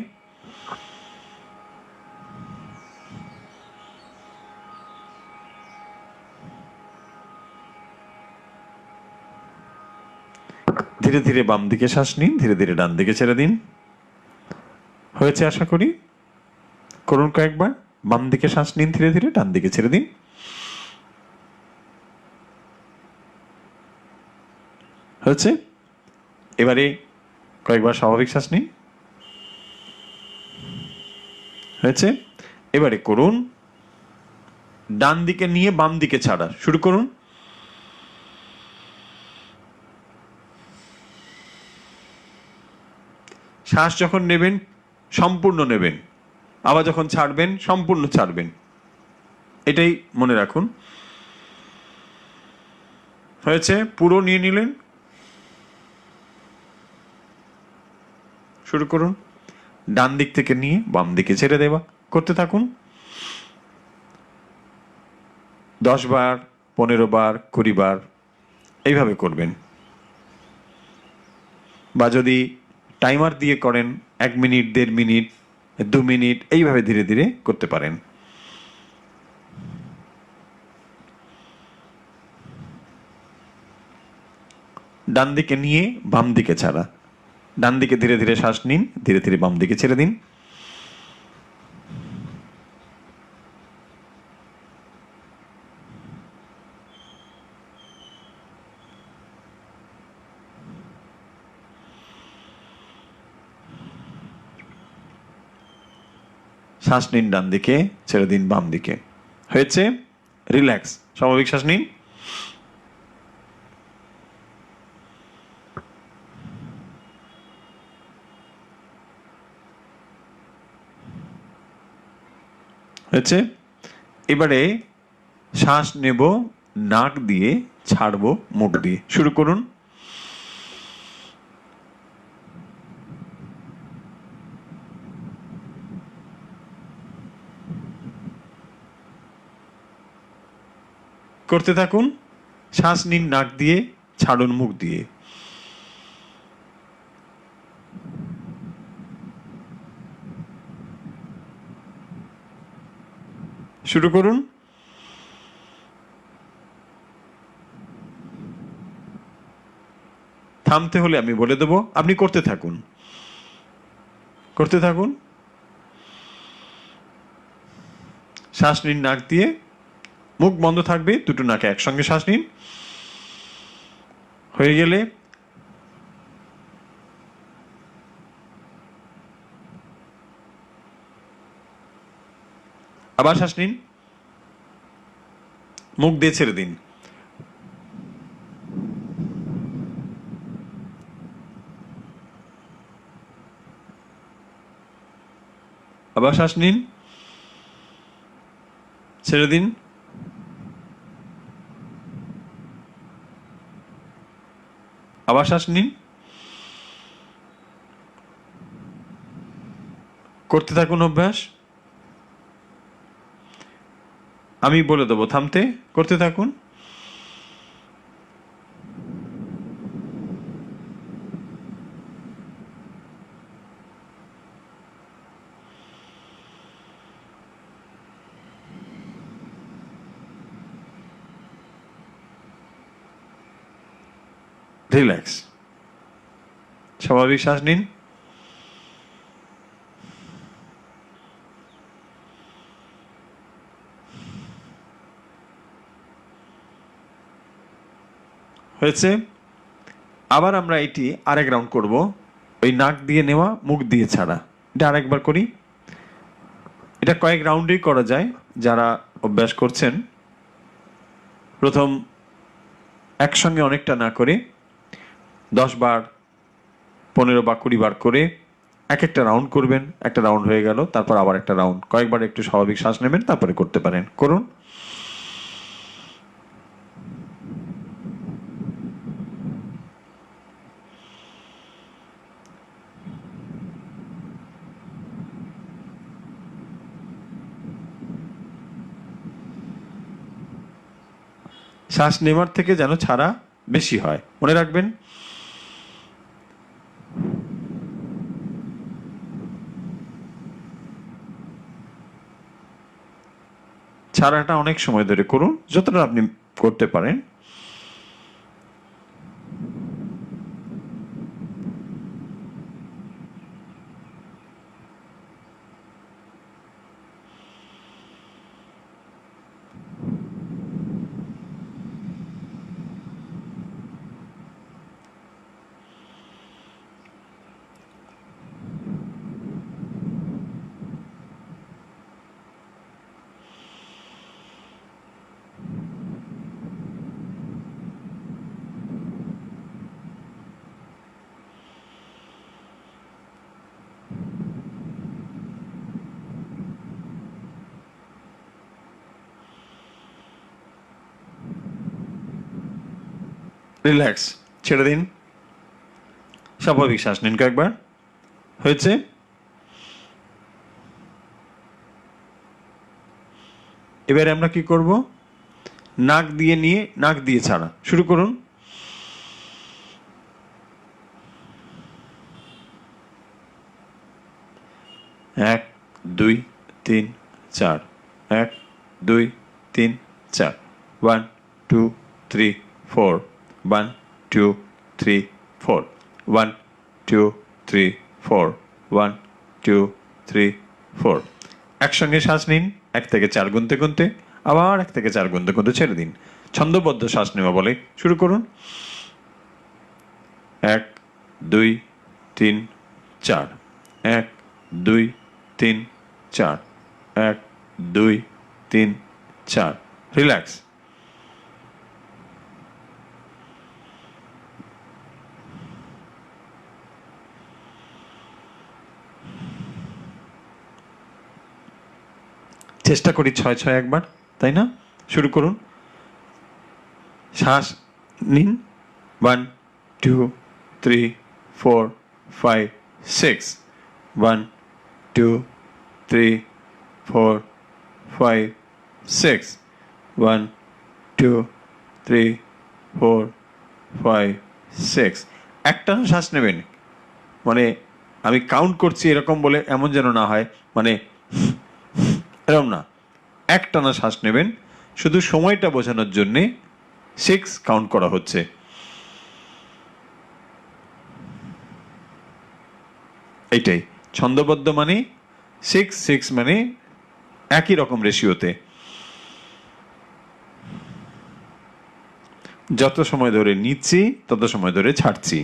ধীরে ধীরে বাম দিকে শ্বাস নিন, ধীরে ধীরে ডান দিকে ছেড়ে দিন। হয়েছে আশা করি। করুন কয়েকবার। বাম দিকে শ্বাস নিন, ধীরে ধীরে ডান দিকে ছেড়ে দিন। হয়েছে? এবারে কয়েকবার স্বাভাবিক শ্বাস নিন। হয়েছে? এবারে করুন ডান দিকে নিয়ে বাম দিকে ছাড়া। শুরু করুন। শ্বাস যখন নেবেন সম্পূর্ণ নেবেন, আবার যখন ছাড়বেন সম্পূর্ণ ছাড়বেন। এটাই মনে রাখুন। হয়েছে? পুরো নিয়ে নিলেন। শুরু করুন। ডান দিক থেকে নিয়ে বাম দিকে ছেড়ে দেওয়া। করতে থাকুন। 10 বার, 15 বার, 20 বার এইভাবে করবেন। বা যদি টাইমার দিয়ে করেন 1 মিনিট, 1.5 মিনিট, 2 মিনিট এইভাবে ধীরে ধীরে করতে পারেন। ডান দিকে নিয়ে বাম দিকে ছাড়া। ডান দিকে ধীরে ধীরে শ্বাস নিন, ধীরে ধীরে বাম দিকে ছেড়ে দিন। শ্বাস নিন ডান দিকে, ছেড়ে দিন বাম দিকে। হয়েছে? রিল্যাক্স। স্বাভাবিক শ্বাস নিন। হয়েছে? এবারে শ্বাস নেব নাক দিয়ে, ছাড়বো মুখ দিয়ে। শুরু করুন। করতে থাকুন। শ্বাস নিন নাক দিয়ে, ছাড়ুন মুখ দিয়ে। শুরু করুন। থামতে হলে আমি বলে দেব, আপনি করতে থাকুন। করতে থাকুন। শ্বাস নিন নাক দিয়ে, মুখ বন্ধ থাকবে, দুটো নাকে একসঙ্গে শ্বাস নিন। হয়ে গেলে আবার শ্বাস নিন, মুখ দিয়ে ছেড়ে দিন। আবার শ্বাস নিন, ছেড়ে দিন। আবার শ্বাস নিন, করতে থাকুন অভ্যাস। আমি বলে দেবো থামতে, করতে থাকুন। রিল্যাক্স, স্বাভাবিক শ্বাস নিন। হয়েছে। আবার আমরা এটি আরেক রাউন্ড করব, ওই নাক দিয়ে নেওয়া মুখ দিয়ে ছাড়া। এটা আরেকবার করি। এটা কয়েক রাউন্ডেই করা যায় যারা অভ্যাস করছেন। প্রথম একসঙ্গে অনেকটা না করে 10 বার 15 বা 20 বার করে এক একটা রাউন্ড করবেন। একটা রাউন্ড হয়ে গেল, তারপর আবার একটা রাউন্ড, কয়েকবার একটু স্বাভাবিক শ্বাস নেবেন, তারপরে করতে পারেন। করুন। শ্বাস নেওয়ার থেকে যেন ছাড়া বেশি হয়, মনে রাখবেন। ছাড়াটা অনেক সময় ধরে করুন, যতটা আপনি করতে পারেন। রিল্যাক্স, ছেড়ে দিন, স্বাভাবিক শ্বাস নিন কয়েকবার। হয়েছে। এবারে আমরা কি করব? নাক দিয়ে নিয়ে নাক দিয়ে ছাড়া শুরু করুন। 1 2 3 4, 1 2 3 4, 1 2 3 4, 1 2 3 4, 1 2 3 4, 1 2 3 4। একসঙ্গে শ্বাস নিন, 1 থেকে 4 গুনতে গুনতে, আবার 1 থেকে 4 গুনতে গুনতে ছেড়ে দিন। ছন্দবদ্ধ শ্বাস নেওয়া বলে। শুরু করুন। 1 2 3 4, 1 2 3 4, 1 2 3 4। রিল্যাক্স। চেষ্টা করি 6-6 একবার, তাই না? শুরু করুন। শ্বাস নিন। 1 2 3 4 5 6, 1 2 3 4 5 6, 1 2 3 4 5 6। একটানা শ্বাস নেবেন, মানে আমি কাউন্ট করছি এরকম বলে এমন যেন না হয়, মানে এরকম না। একটানা শ্বাস নেবেন, শুধু সময়টা বোঝানোর জন্যে 6 কাউন্ট করা হচ্ছে। এইটাই ছন্দবদ্ধ মানে 6 6, মানে একই রকম রেশিওতে। যত সময় ধরে নিচ্ছি তত সময় ধরে ছাড়ছি।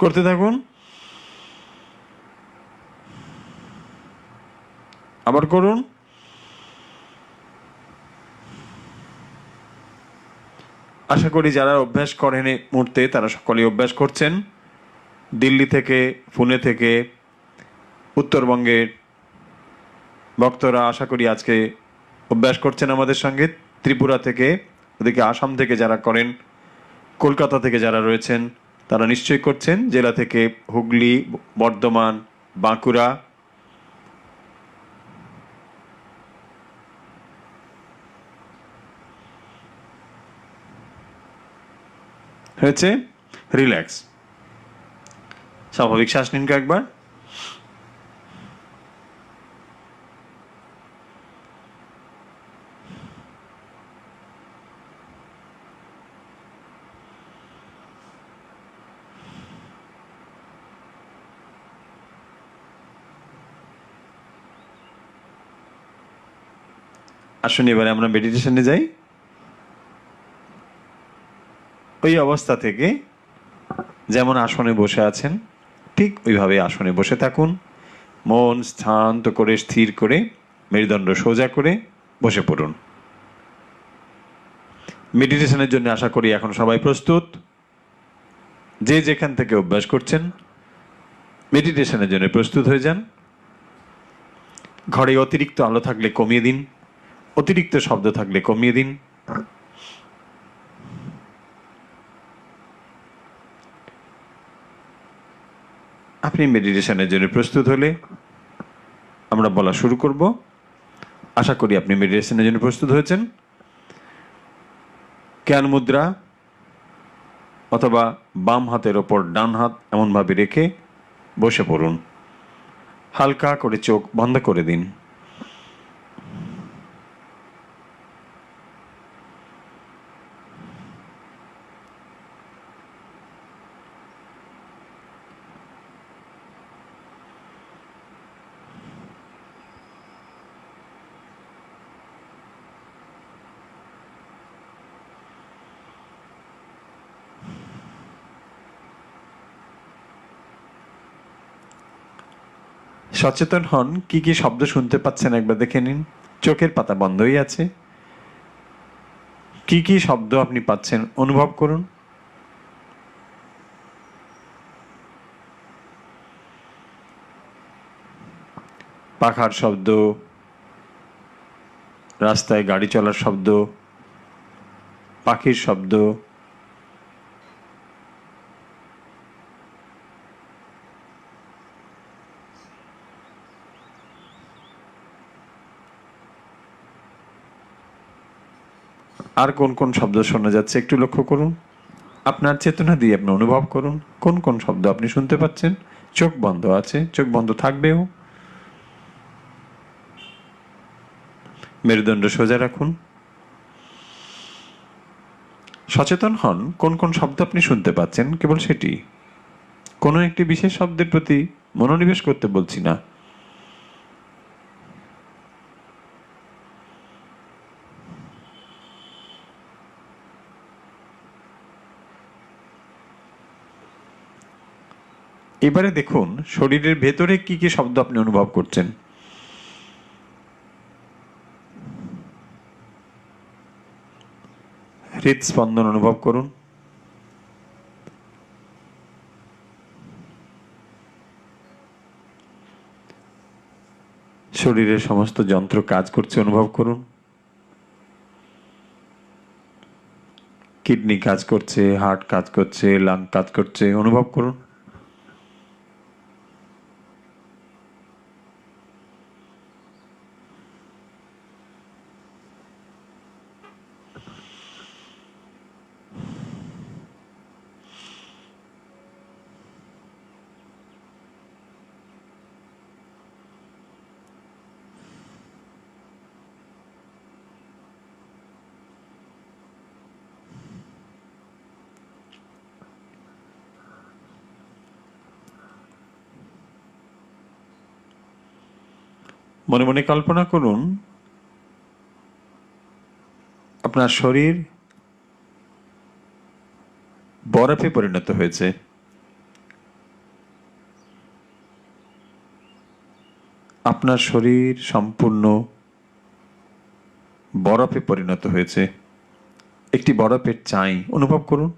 করতে থাকুন। আবার করুন। আশা করি যারা অভ্যাস করেন এই মুহূর্তে তারা সকলেই অভ্যাস করছেন। দিল্লি থেকে, পুনে থেকে, উত্তরবঙ্গের ভক্তরা আশা করি আজকে অভ্যাস করছেন আমাদের সঙ্গে। ত্রিপুরা থেকে, ওদিকে আসাম থেকে যারা করেন, কলকাতা থেকে যারা রয়েছেন তারা নিশ্চয়ই করছেন। জেলা থেকে হুগলি, বর্ধমান, বাঁকুড়া, হয়েছে। রিল্যাক্স, স্বাভাবিক শ্বাস নিন কয়েকবার। আসুন এবারে আমরা মেডিটেশনে যাই। ওই অবস্থা থেকে যেমন আসনে বসে আছেন ঠিক ওইভাবে আসনে বসে থাকুন। মন শান্ত করে, স্থির করে, মেরুদণ্ড সোজা করে বসে পড়ুন। মেডিটেশনের জন্য আশা করি এখন সবাই প্রস্তুত। যে যেখান থেকে অভ্যাস করছেন মেডিটেশনের জন্য প্রস্তুত হয়ে যান। ঘরে অতিরিক্ত আলো থাকলে কমিয়ে দিন, অতিরিক্ত শব্দ থাকলে কমিয়ে দিন। আপনি মেডিটেশনের জন্য প্রস্তুত হলে আমরা বলা শুরু করব। আশা করি আপনি মেডিটেশনের জন্য প্রস্তুত হয়েছেন। জ্ঞান মুদ্রা অথবা বাম হাতের ওপর ডান হাত এমনভাবে রেখে বসে পড়ুন। হালকা করে চোখ বন্ধ করে দিন। সচেতন হন, কি কি শব্দ শুনতে পাচ্ছেন একবার দেখে নিন। চোখের পাতা বন্ধই আছে। কি কি শব্দ আপনি পাচ্ছেন অনুভব করুন। পাখার শব্দ, রাস্তায় গাড়ি চলার শব্দ, পাখির শব্দ, আর কোন কোন শব্দ শোনা যাচ্ছে একটু লক্ষ্য করুন। আপনার চেতনা দিয়ে আপনি অনুভব করুন কোন কোন শব্দ আপনি শুনতে পাচ্ছেন। চোখ বন্ধ আছে, চোখ বন্ধ থাকবেও। মেরুদণ্ড সোজা রাখুন। সচেতন হন কোন কোন শব্দ আপনি শুনতে পাচ্ছেন, কেবল সেটি। কোনো একটি বিশেষ শব্দের প্রতি মনোনিবেশ করতে বলছি না। এবারে দেখুন শরীরের ভেতরে কি কি শব্দ আপনি অনুভব করছেন। হৃদস্পন্দন অনুভব করুন। শরীরের সমস্ত যন্ত্র কাজ করছে অনুভব করুন। কিডনি কাজ করছে, হার্ট কাজ করছে, লাং কাজ করছে অনুভব করুন। মনে মনে কল্পনা করুন আপনার শরীর বরফে পরিণত হয়েছে। আপনার শরীর সম্পূর্ণ বরফে পরিণত হয়েছে একটি বরফের চাই অনুভব করুন।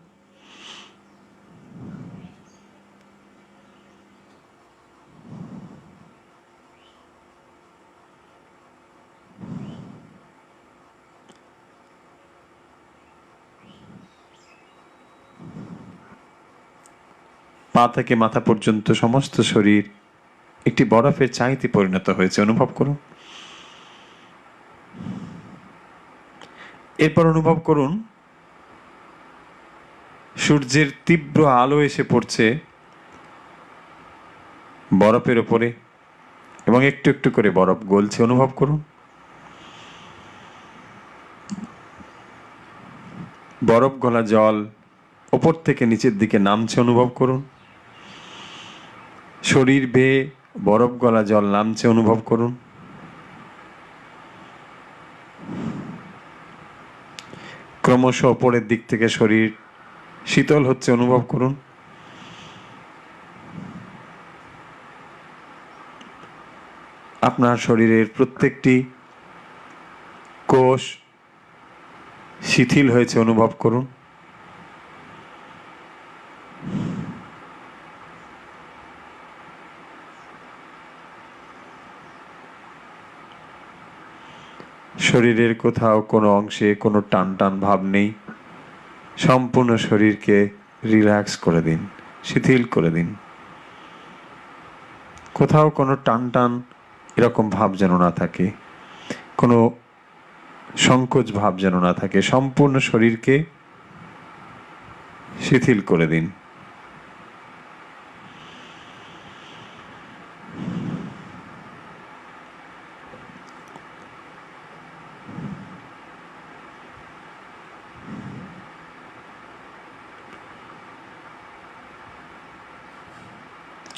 পা থেকে মাথা পর্যন্ত সমস্ত শরীর একটি বরফের চাইতে পরিণত হয়েছে অনুভব করুন। এরপর অনুভব করুন সূর্যের তীব্র আলো এসে পড়ছে বরফের ওপরে এবং একটু একটু করে বরফ গলছে অনুভব করুন। বরফ গলা জল ওপর থেকে নিচের দিকে নামছে অনুভব করুন। শরীর বেয়ে বরফ গলা জল নামছে অনুভব করুন। ক্রমশ ওপরের দিক থেকে শরীর শীতল হচ্ছে অনুভব করুন। আপনার শরীরের প্রত্যেকটি কোষ শিথিল হয়েছে অনুভব করুন। শরীরের কোথাও কোনো অংশে কোনো টান টান ভাব নেই। সম্পূর্ণ শরীরকে রিল্যাক্স করে দিন, শিথিল করে দিন। কোথাও কোনো টান টান এরকম ভাব যেন না থাকে, কোনো সংকোচ ভাব যেন না থাকে। সম্পূর্ণ শরীরকে শিথিল করে দিন।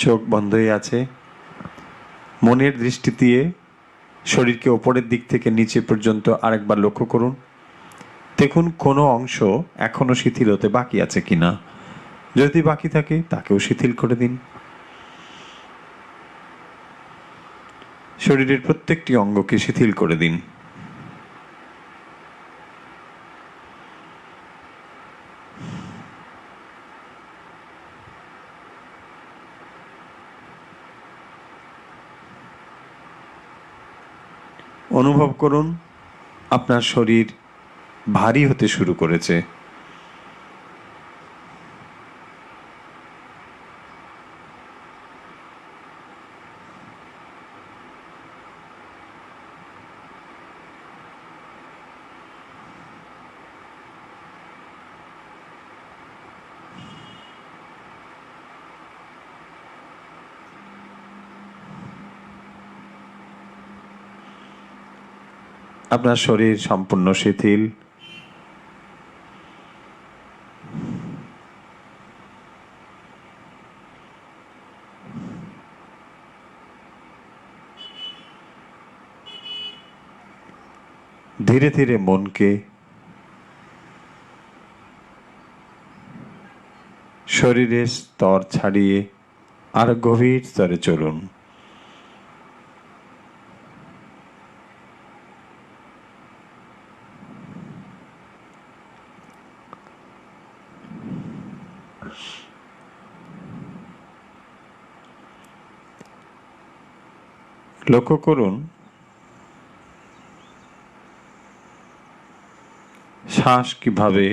চোখ বন্ধই আছে। মনের দৃষ্টি দিয়ে শরীরকে ওপরের দিক থেকে নিচে পর্যন্ত আরেকবার লক্ষ্য করুন। দেখুন কোনো অংশ এখনো শিথিল হতে বাকি আছে কিনা। যদি বাকি থাকে তাকেও শিথিল করে দিন। শরীরের প্রত্যেকটি অঙ্গকে শিথিল করে দিন। অনুভব করুন আপনার শরীর ভারী হতে শুরু করেছে। আপনার শরীর সম্পূর্ণ শিথিল। ধীরে ধীরে মনকে শরীরের স্তর ছাড়িয়ে আর গভীর স্তরে চলুন। লক্ষ্য করুন শ্বাস কিভাবে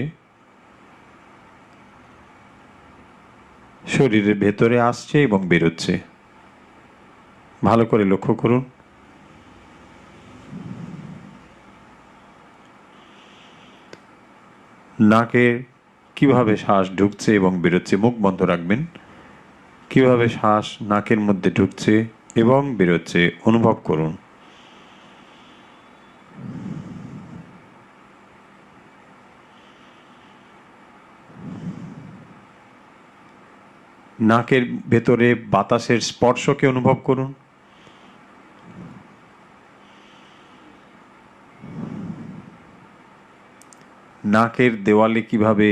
শরীরের ভেতরে আসছে এবং বেরোচ্ছে। ভালো করে লক্ষ্য করুন। নাকে কিভাবে শ্বাস ঢুকছে এবং বেরোচ্ছে। মুখ বন্ধ রাখবেন। কিভাবে শ্বাস নাকের মধ্যে ঢুকছে এবং বেরোচ্ছে অনুভব করুন। নাকের ভেতরে বাতাসের স্পর্শকে অনুভব করুন। নাকের দেওয়ালে কিভাবে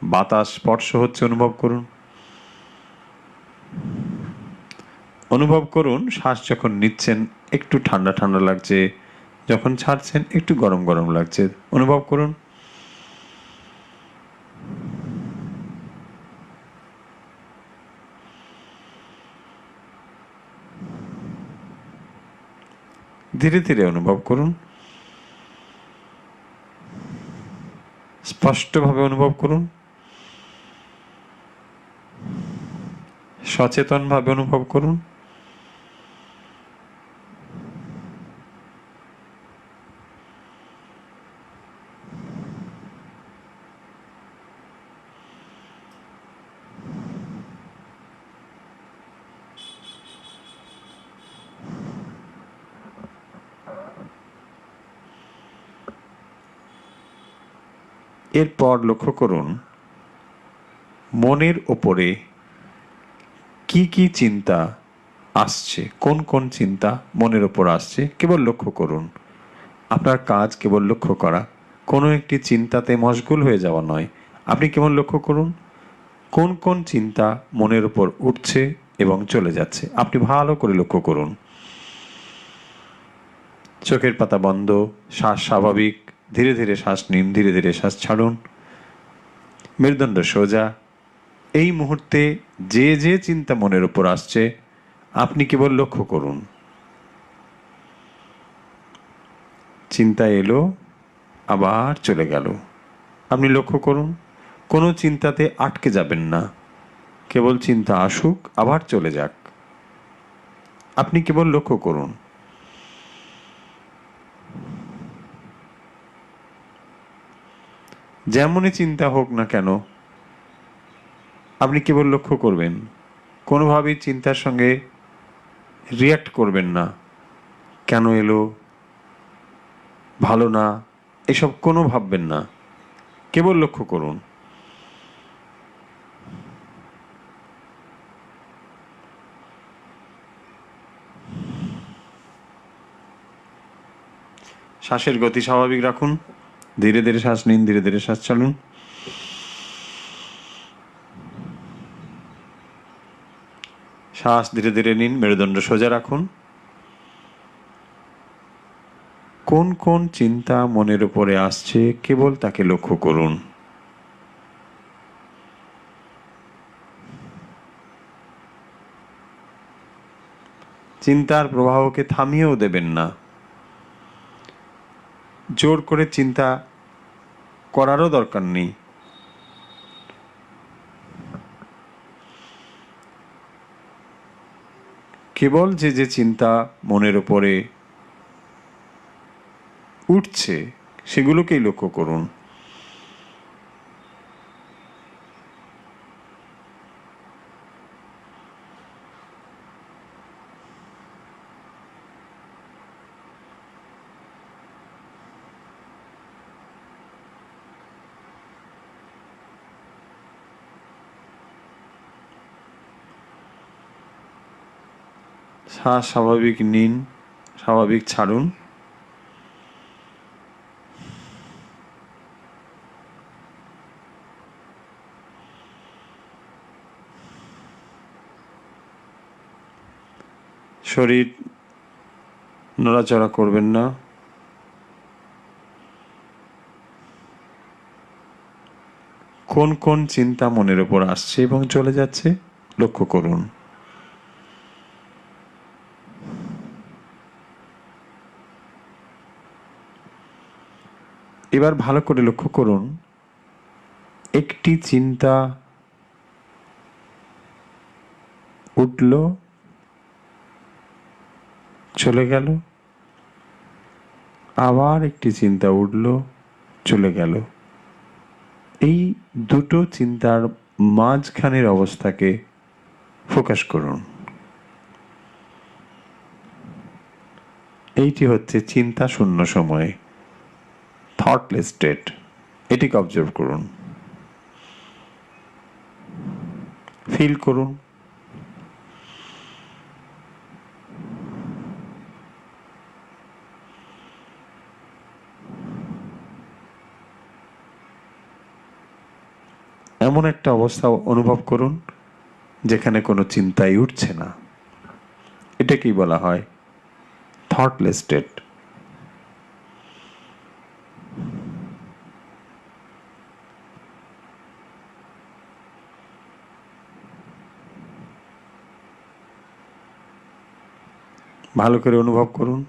বাতাস স্পর্শ হচ্ছে অনুভব করুন। অনুভব করুন শ্বাস যখন নিচ্ছেন একটু ঠান্ডা ঠান্ডা লাগছে, যখন ছাড়ছেন একটু গরম গরম লাগছে অনুভব করুন। ধীরে ধীরে অনুভব করুন, স্পষ্টভাবে অনুভব করুন, সচেতনভাবে অনুভব করুন। এরপর লক্ষ্য করুন মনের ওপরে কি কি চিন্তা আসছে, কোন কোন চিন্তা মনের ওপর আসছে কেবল লক্ষ্য করুন। আপনার কাজ কেবল লক্ষ্য করা, কোনো একটি চিন্তাতে মশগুল হয়ে যাওয়া নয়। আপনি কেবল লক্ষ্য করুন কোন কোন চিন্তা মনের ওপর উঠছে এবং চলে যাচ্ছে। আপনি ভালো করে লক্ষ্য করুন। চোখের পাতা বন্ধ, শ্বাস স্বাভাবিক, ধীরে ধীরে শ্বাস নিন, ধীরে ধীরে শ্বাস ছাড়ুন, মেরুদণ্ড সোজা। এই মুহূর্তে যে যে চিন্তা মনের উপর আসছে আপনি কেবল লক্ষ্য করুন। চিন্তা এলো, আবার চলে গেল, আপনি লক্ষ্য করুন। কোনো চিন্তাতে আটকে যাবেন না, কেবল চিন্তা আসুক আবার চলে যাক, আপনি কেবল লক্ষ্য করুন। যেমনই চিন্তা হোক না কেন আপনি কেবল লক্ষ্য করবেন, কোনোভাবেই চিন্তার সঙ্গে রিয়্যাক্ট করবেন না। কেন এলো, ভালো না, এসব কোনো ভাববেন না, কেবল লক্ষ্য করুন। শ্বাসের গতি স্বাভাবিক রাখুন, ধীরে ধীরে শ্বাস নিন, ধীরে ধীরে শ্বাস ছাড়ুন। শ্বাস ধীরে ধীরে নিন, মেরুদণ্ড সোজা রাখুন। কোন কোন চিন্তা মনের উপরে আসছে কেবল তাকে লক্ষ্য করুন। চিন্তার প্রবাহকে থামিয়েও দেবেন না, জোর করে চিন্তা করারও দরকার নেই। কেবল যে যে চিন্তা মনের উপরে উঠছে সেগুলোকেই লক্ষ্য করুন। শ্বাস স্বাভাবিক নিন, স্বাভাবিক ছাড়ুন। শরীর নড়াচড়া করবেন না। কোন কোন চিন্তা মনের উপর আসছে এবং চলে যাচ্ছে লক্ষ্য করুন। এবার ভালো করে লক্ষ্য করুন, একটি চিন্তা উঠল, চলে গেল, আবার একটি চিন্তা উঠল, চলে গেল। এই দুটো চিন্তার মাঝখানের অবস্থাকে ফোকাস করুন। এইটি হচ্ছে চিন্তা শূন্য সময়, থটলেস স্টেট। এটিকে অবজার্ভ করুন, ফিল করুন। এমন একটা অবস্থা অনুভব করুন যেখানে কোনো চিন্তাই উঠছে না। এটাকেই বলা হয় থটলেস স্টেট। ভালো করে অনুভব করুন।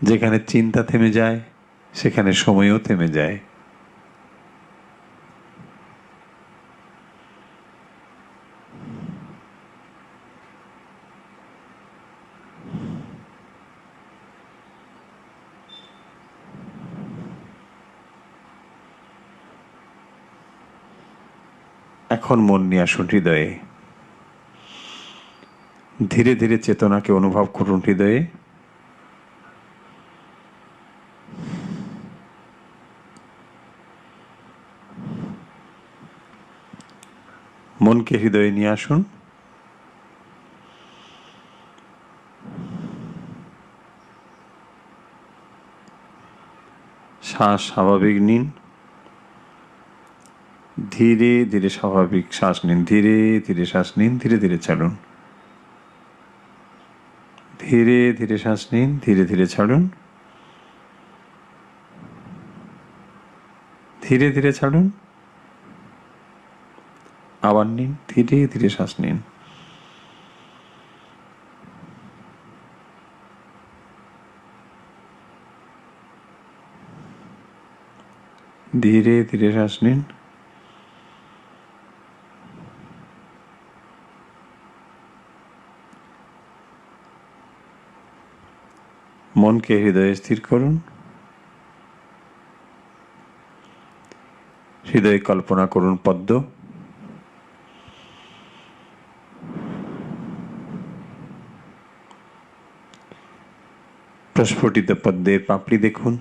যেখানে চিন্তা থেমে যায় সেখানে সময়ও থেমে যায়। এখন মন নিয়ে আসুন হৃদয়ে, ধীরে ধীরে চেতনাকে অনুভব করুন হৃদয়ে। মনকে হৃদয়ে নিয়ে আসুন। শ্বাস স্বাভাবিক নিন, ধীরে ধীরে স্বাভাবিক শ্বাস নিন, ধীরে ধীরে শ্বাস নিন, ধীরে ধীরে ছাড়ুন। ধীরে ধীরে শ্বাস নিন, ধীরে ধীরে ছাড়ুন, ধীরে ধীরে ছাড়ুন, আবার নিন, ধীরে ধীরে শ্বাস নিন। ধীরে ধীরে শ্বাস নিন। মনকে হৃদয়ে স্থির করুন। হৃদয়ে কল্পনা করুন পদ্ম। প্রস্ফুটিত পদ্মের পাপড়ি দেখুন।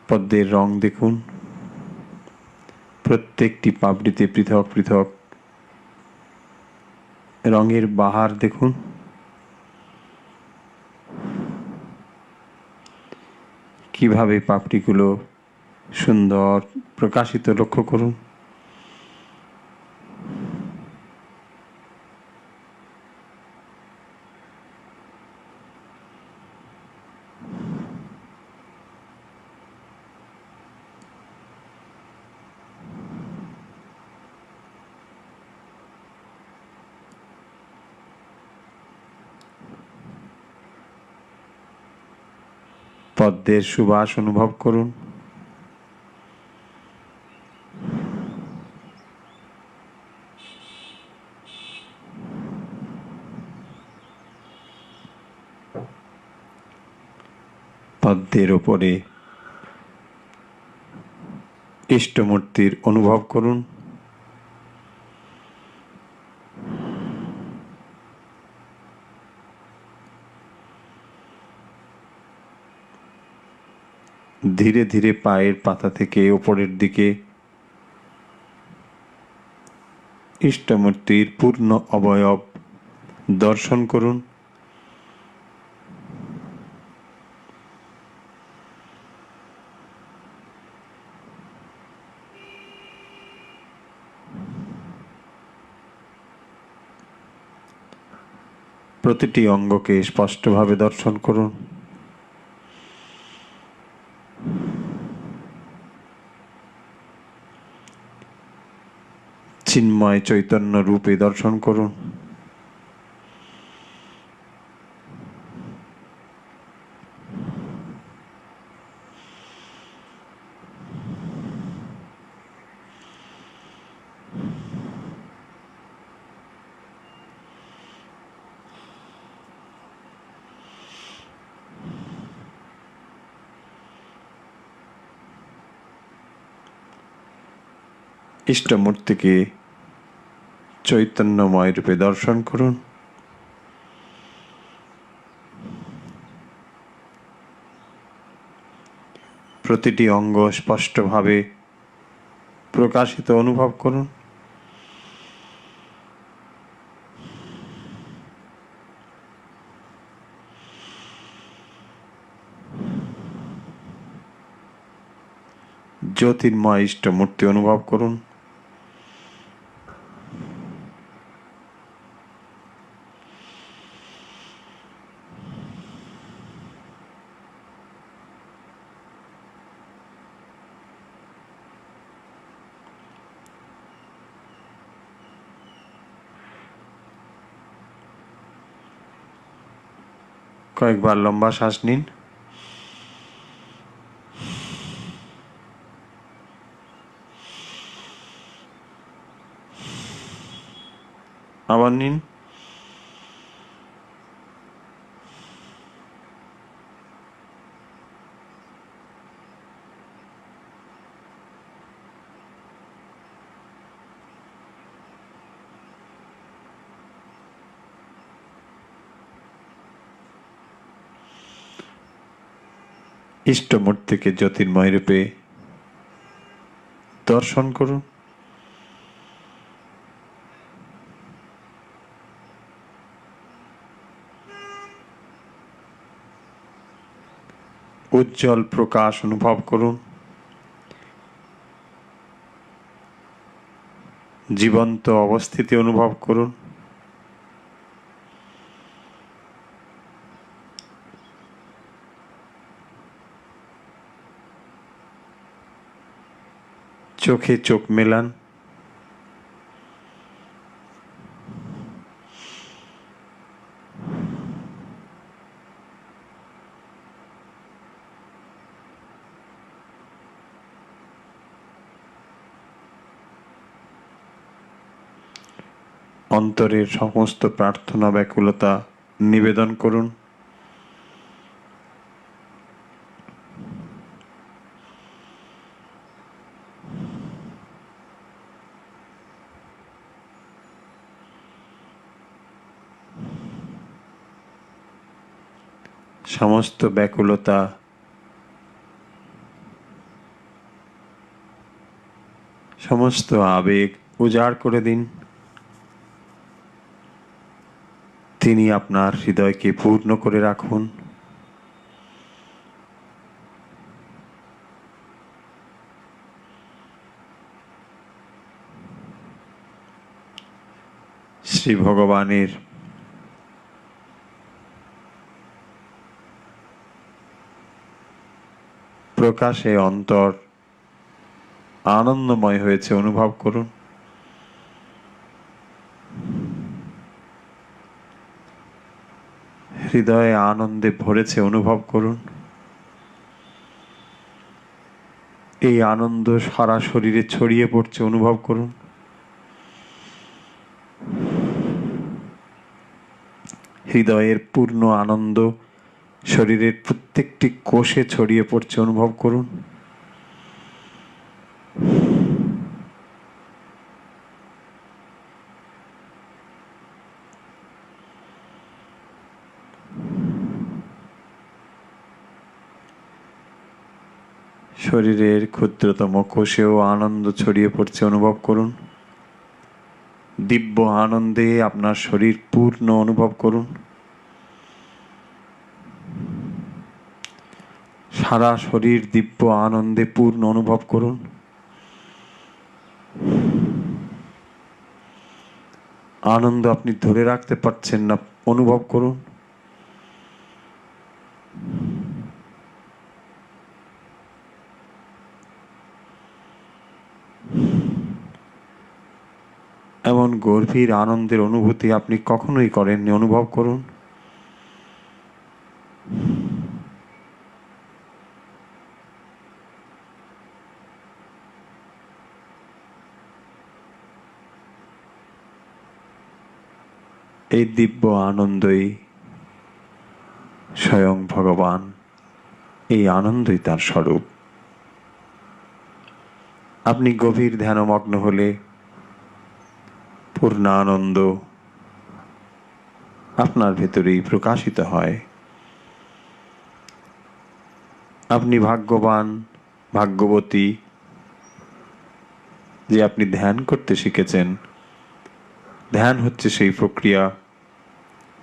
পদ্মের রং দেখুন। প্রত্যেকটি পাপড়িতে পৃথক পৃথক রঙের বাহার দেখুন। কিভাবে পাপড়িগুলো সুন্দর প্রকাশিত লক্ষ্য করুন। পদ্মের সুবাস অনুভব করুন। পদ্মের ওপরে ইষ্টমূর্তির অনুভব করুন। ধীরে ধীরে পায়ের পাতা থেকে ওপরের দিকে ইষ্টমূর্তির পূর্ণ অবয়ব দর্শন করুন। প্রতিটি অঙ্গকে স্পষ্টভাবে দর্শন করুন। চিন্ময় চৈতন্য রূপে দর্শন করুন। ইষ্টমূর্তিকে চৈতন্যময় রূপে দর্শন করুন। প্রতিটি অঙ্গ স্পষ্টভাবে প্রকাশিত অনুভব করুন। জ্যোতির্ময় ইষ্টমূর্তি অনুভব করুন। কয়েকবার লম্বা শ্বাস নিন। আবার নিন। ইষ্টমূর্তিকে জ্যোতির্ময় রূপে দর্শন করুন। উজ্জ্বল প্রকাশ অনুভব করুন। জীবন্ত অবস্থিতি অনুভব করুন। চোখে চোখ মেলান। অন্তরের সমস্ত প্রার্থনা ব্যাকুলতা নিবেদন করুন। সমস্ত ব্যাকুলতা সমস্ত আবেগ উজাড় করে দিন। তিনি আপনার হৃদয়কে পূর্ণ করে রাখুন। শ্রী ভগবানের প্রকাশে অন্তর আনন্দময় হয়েছে অনুভব করুন। হৃদয়ে আনন্দে ভরেছে অনুভব করুন। এই আনন্দ সারা শরীরে ছড়িয়ে পড়ছে অনুভব করুন। হৃদয়ের পূর্ণ আনন্দ শরীরের প্রত্যেকটি কোষে ছড়িয়ে পড়ছে অনুভব করুন। শরীরের ক্ষুদ্রতম কোষেও আনন্দ ছড়িয়ে পড়ছে অনুভব করুন। দিব্য আনন্দে আপনার শরীর পূর্ণ অনুভব করুন। সারা শরীর দিব্য আনন্দে পূর্ণ অনুভব করুন। আনন্দ আপনি ধরে রাখতে পারছেন না, অনুভব করুন। এমন গভীর আনন্দের অনুভূতি আপনি কখনোই করেননি, অনুভব করুন। এই দিব্য আনন্দই স্বয়ং ভগবান, এই আনন্দই তার স্বরূপ। আপনি গভীর ধ্যানমগ্ন হলে পূর্ণ আনন্দ আপনার ভেতরেই প্রকাশিত হয়। আপনি ভাগ্যবান, ভাগ্যবতী যে আপনি ধ্যান করতে শিখেছেন। ধ্যান হচ্ছে সেই প্রক্রিয়া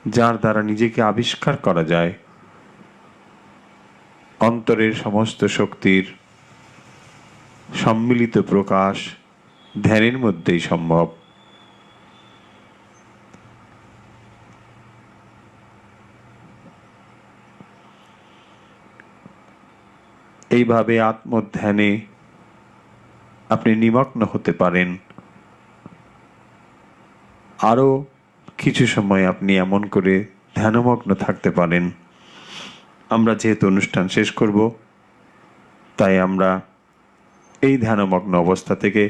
যার দ্বারা নিজেকে আবিষ্কার করা যায়। অন্তরের সমস্ত শক্তির সম্মিলিত প্রকাশ ধ্যানের মধ্যেই সম্ভব। এইভাবে আত্মধ্যানে আপনি নিমগ্ন হতে পারেন। আরো কিছু সময় আপনি এমন করে ধ্যানমগ্ন থাকতে পারেন। আমরা যেহেতু অনুষ্ঠান শেষ করব, তাই আমরা এই ধ্যানমগ্ন অবস্থা থেকে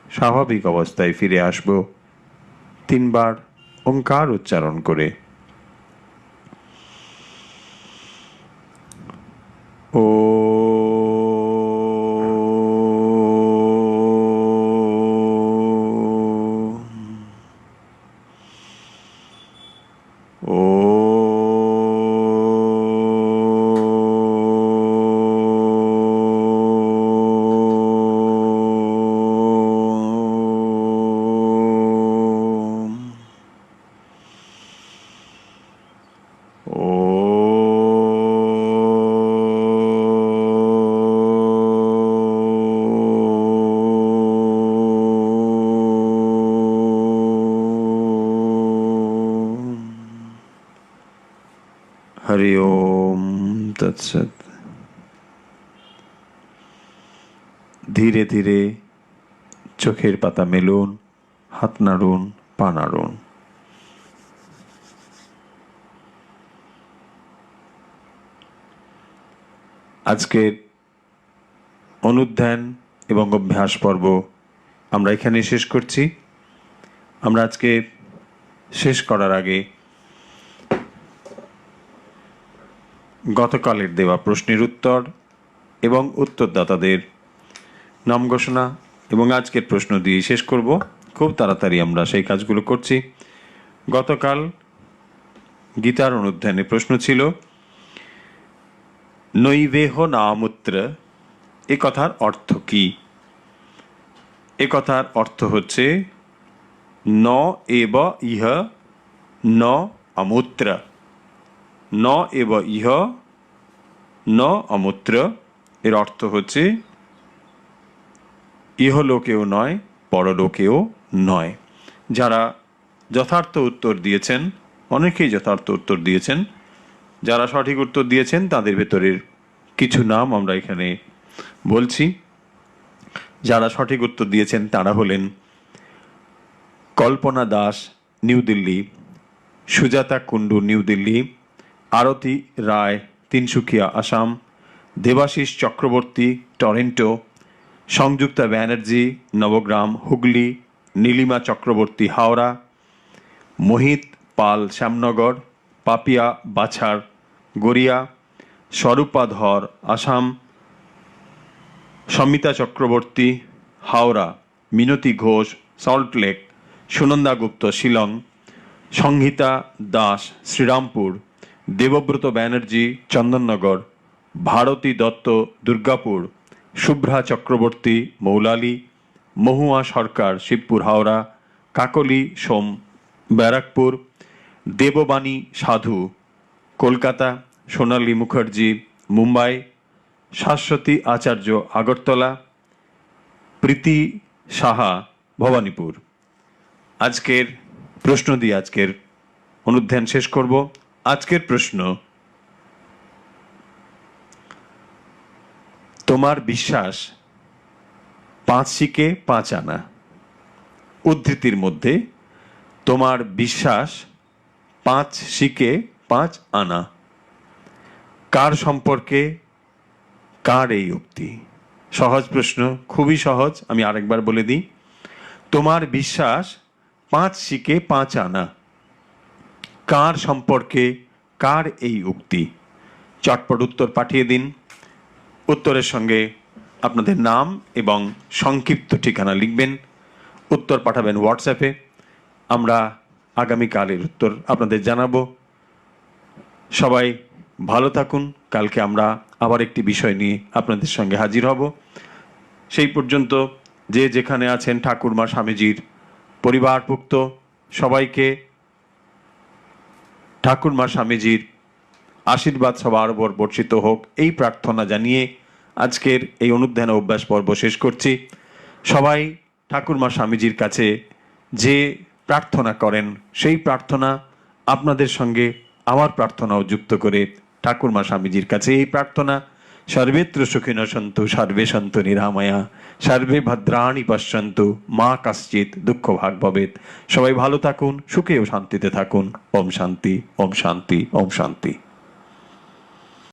স্বাভাবিক অবস্থায় ফিরে আসব 3 বার ওঙ্কার উচ্চারণ করে। ও হরি ওম তৎসৎ। ধীরে ধীরে চোখের পাতা মেলুন, হাত নাড়ুন, পা নাড়ুন। আজকের অনুধ্যান এবং অভ্যাস পর্ব আমরা এখানে শেষ করছি। আমরা আজকে শেষ করার আগে গতকালের দেওয়া প্রশ্নের উত্তর এবং উত্তরদাতাদের নাম ঘোষণা এবং আজকের প্রশ্ন দিয়ে শেষ করব। খুব তাড়াতাড়ি আমরা সেই কাজগুলো করছি। গতকাল গীতার অনুধ্যানে প্রশ্ন ছিল নৈবেহ নামূত্র, এ কথার অর্থ কি? এ কথার অর্থ হচ্ছে ন এব ইহ ন অমূত্র, ন এব ইহ ন অমূত্র। এর অর্থ হচ্ছে ইহলোকেও নয়, পরলোকেও নয়। যারা যথার্থ উত্তর দিয়েছেন, অনেকেই যথার্থ উত্তর দিয়েছেন, যারা সঠিক উত্তর দিয়েছেন তাদের ভেতরের কিছু নাম আমরা এখানে বলছি। যারা সঠিক উত্তর দিয়েছেন তারা হলেন কল্পনা দাস, নিউ দিল্লি; সুজাতা কুন্ডু, নিউ দিল্লি; আরতি রায়, তিনসুকিয়া, আসাম; দেবাশিস চক্রবর্তী, টরেন্টো; সংযুক্তা ব্যানার্জি, নবগ্রাম, হুগলি; নীলিমা চক্রবর্তী, হাওড়া; মোহিত পাল, শ্যামনগর; পাপিয়া বাছার, গড়িয়া; স্বরূপা ধর, আসাম; সমিতা চক্রবর্তী, হাওড়া; মিনতি ঘোষ, সল্টলেক; সুনন্দা গুপ্ত, শিলং; সংহিতা দাস, শ্রীরামপুর; দেবব্রত ব্যানার্জি, চন্দননগর; ভারতী দত্ত, দুর্গাপুর; শুভ্রা চক্রবর্তী, মৌলালি; মহুয়া সরকার, শিবপুর, হাওড়া; কাকলি সোম, ব্যারাকপুর; দেববাণী সাধু, কলকাতা; সোনালী মুখার্জি, মুম্বাই; শাশ্বতী আচার্য, আগরতলা; প্রীতি সাহা, ভবানীপুর। আজকের প্রশ্ন দিয়ে আজকের অনুধ্যান শেষ করব। আজকের প্রশ্ন, তোমার বিশ্বাস 5 শিকে 5 আনা। উদ্ধৃতির মধ্যে তোমার বিশ্বাস 5 শিকে 5 আনা। কার সম্পর্কে, কার এই উক্তি? সহজ প্রশ্ন, খুবই সহজ। আমি আরেকবার বলে দিই, তোমার বিশ্বাস 5 শিকে 5 আনা। কার সম্পর্কে, কার এই উক্তি? চটপট উত্তর পাঠিয়ে দিন। উত্তরের সঙ্গে আপনাদের নাম এবং সংক্ষিপ্ত ঠিকানা লিখবেন। উত্তর পাঠাবেন হোয়াটসঅ্যাপে। আমরা আগামীকালের উত্তর আপনাদের জানাবো। সবাই ভালো থাকুন। কালকে আমরা আবার একটি বিষয় নিয়ে আপনাদের সঙ্গে হাজির হব। সেই পর্যন্ত যে যেখানে আছেন ঠাকুরমা স্বামীজির পরিবারভুক্ত সবাইকে ঠাকুরমা স্বামীজির আশীর্বাদ সবার উপর বর্ষিত হোক, এই প্রার্থনা জানিয়ে আজকের এই অনুধ্যান অভ্যাস পর্ব শেষ করছি। সবাই ঠাকুরমা স্বামীজির কাছে যে প্রার্থনা করেন সেই প্রার্থনা আপনাদের সঙ্গে আমার প্রার্থনাও যুক্ত করে ঠাকুরমা স্বামীজির কাছে এই প্রার্থনা, সর্বেত্র সুখিনো সন্তু সর্বে সন্তু নিরাময়া সর্বে ভদ্রাণি পশ্যন্তু মা কশ্চিৎ দুঃখ ভাগ ভবেৎ। সবাই ভালো থাকুন, সুখে ও শান্তিতে থাকুন। ওম শান্তি, ওম শান্তি, ওম শান্তি।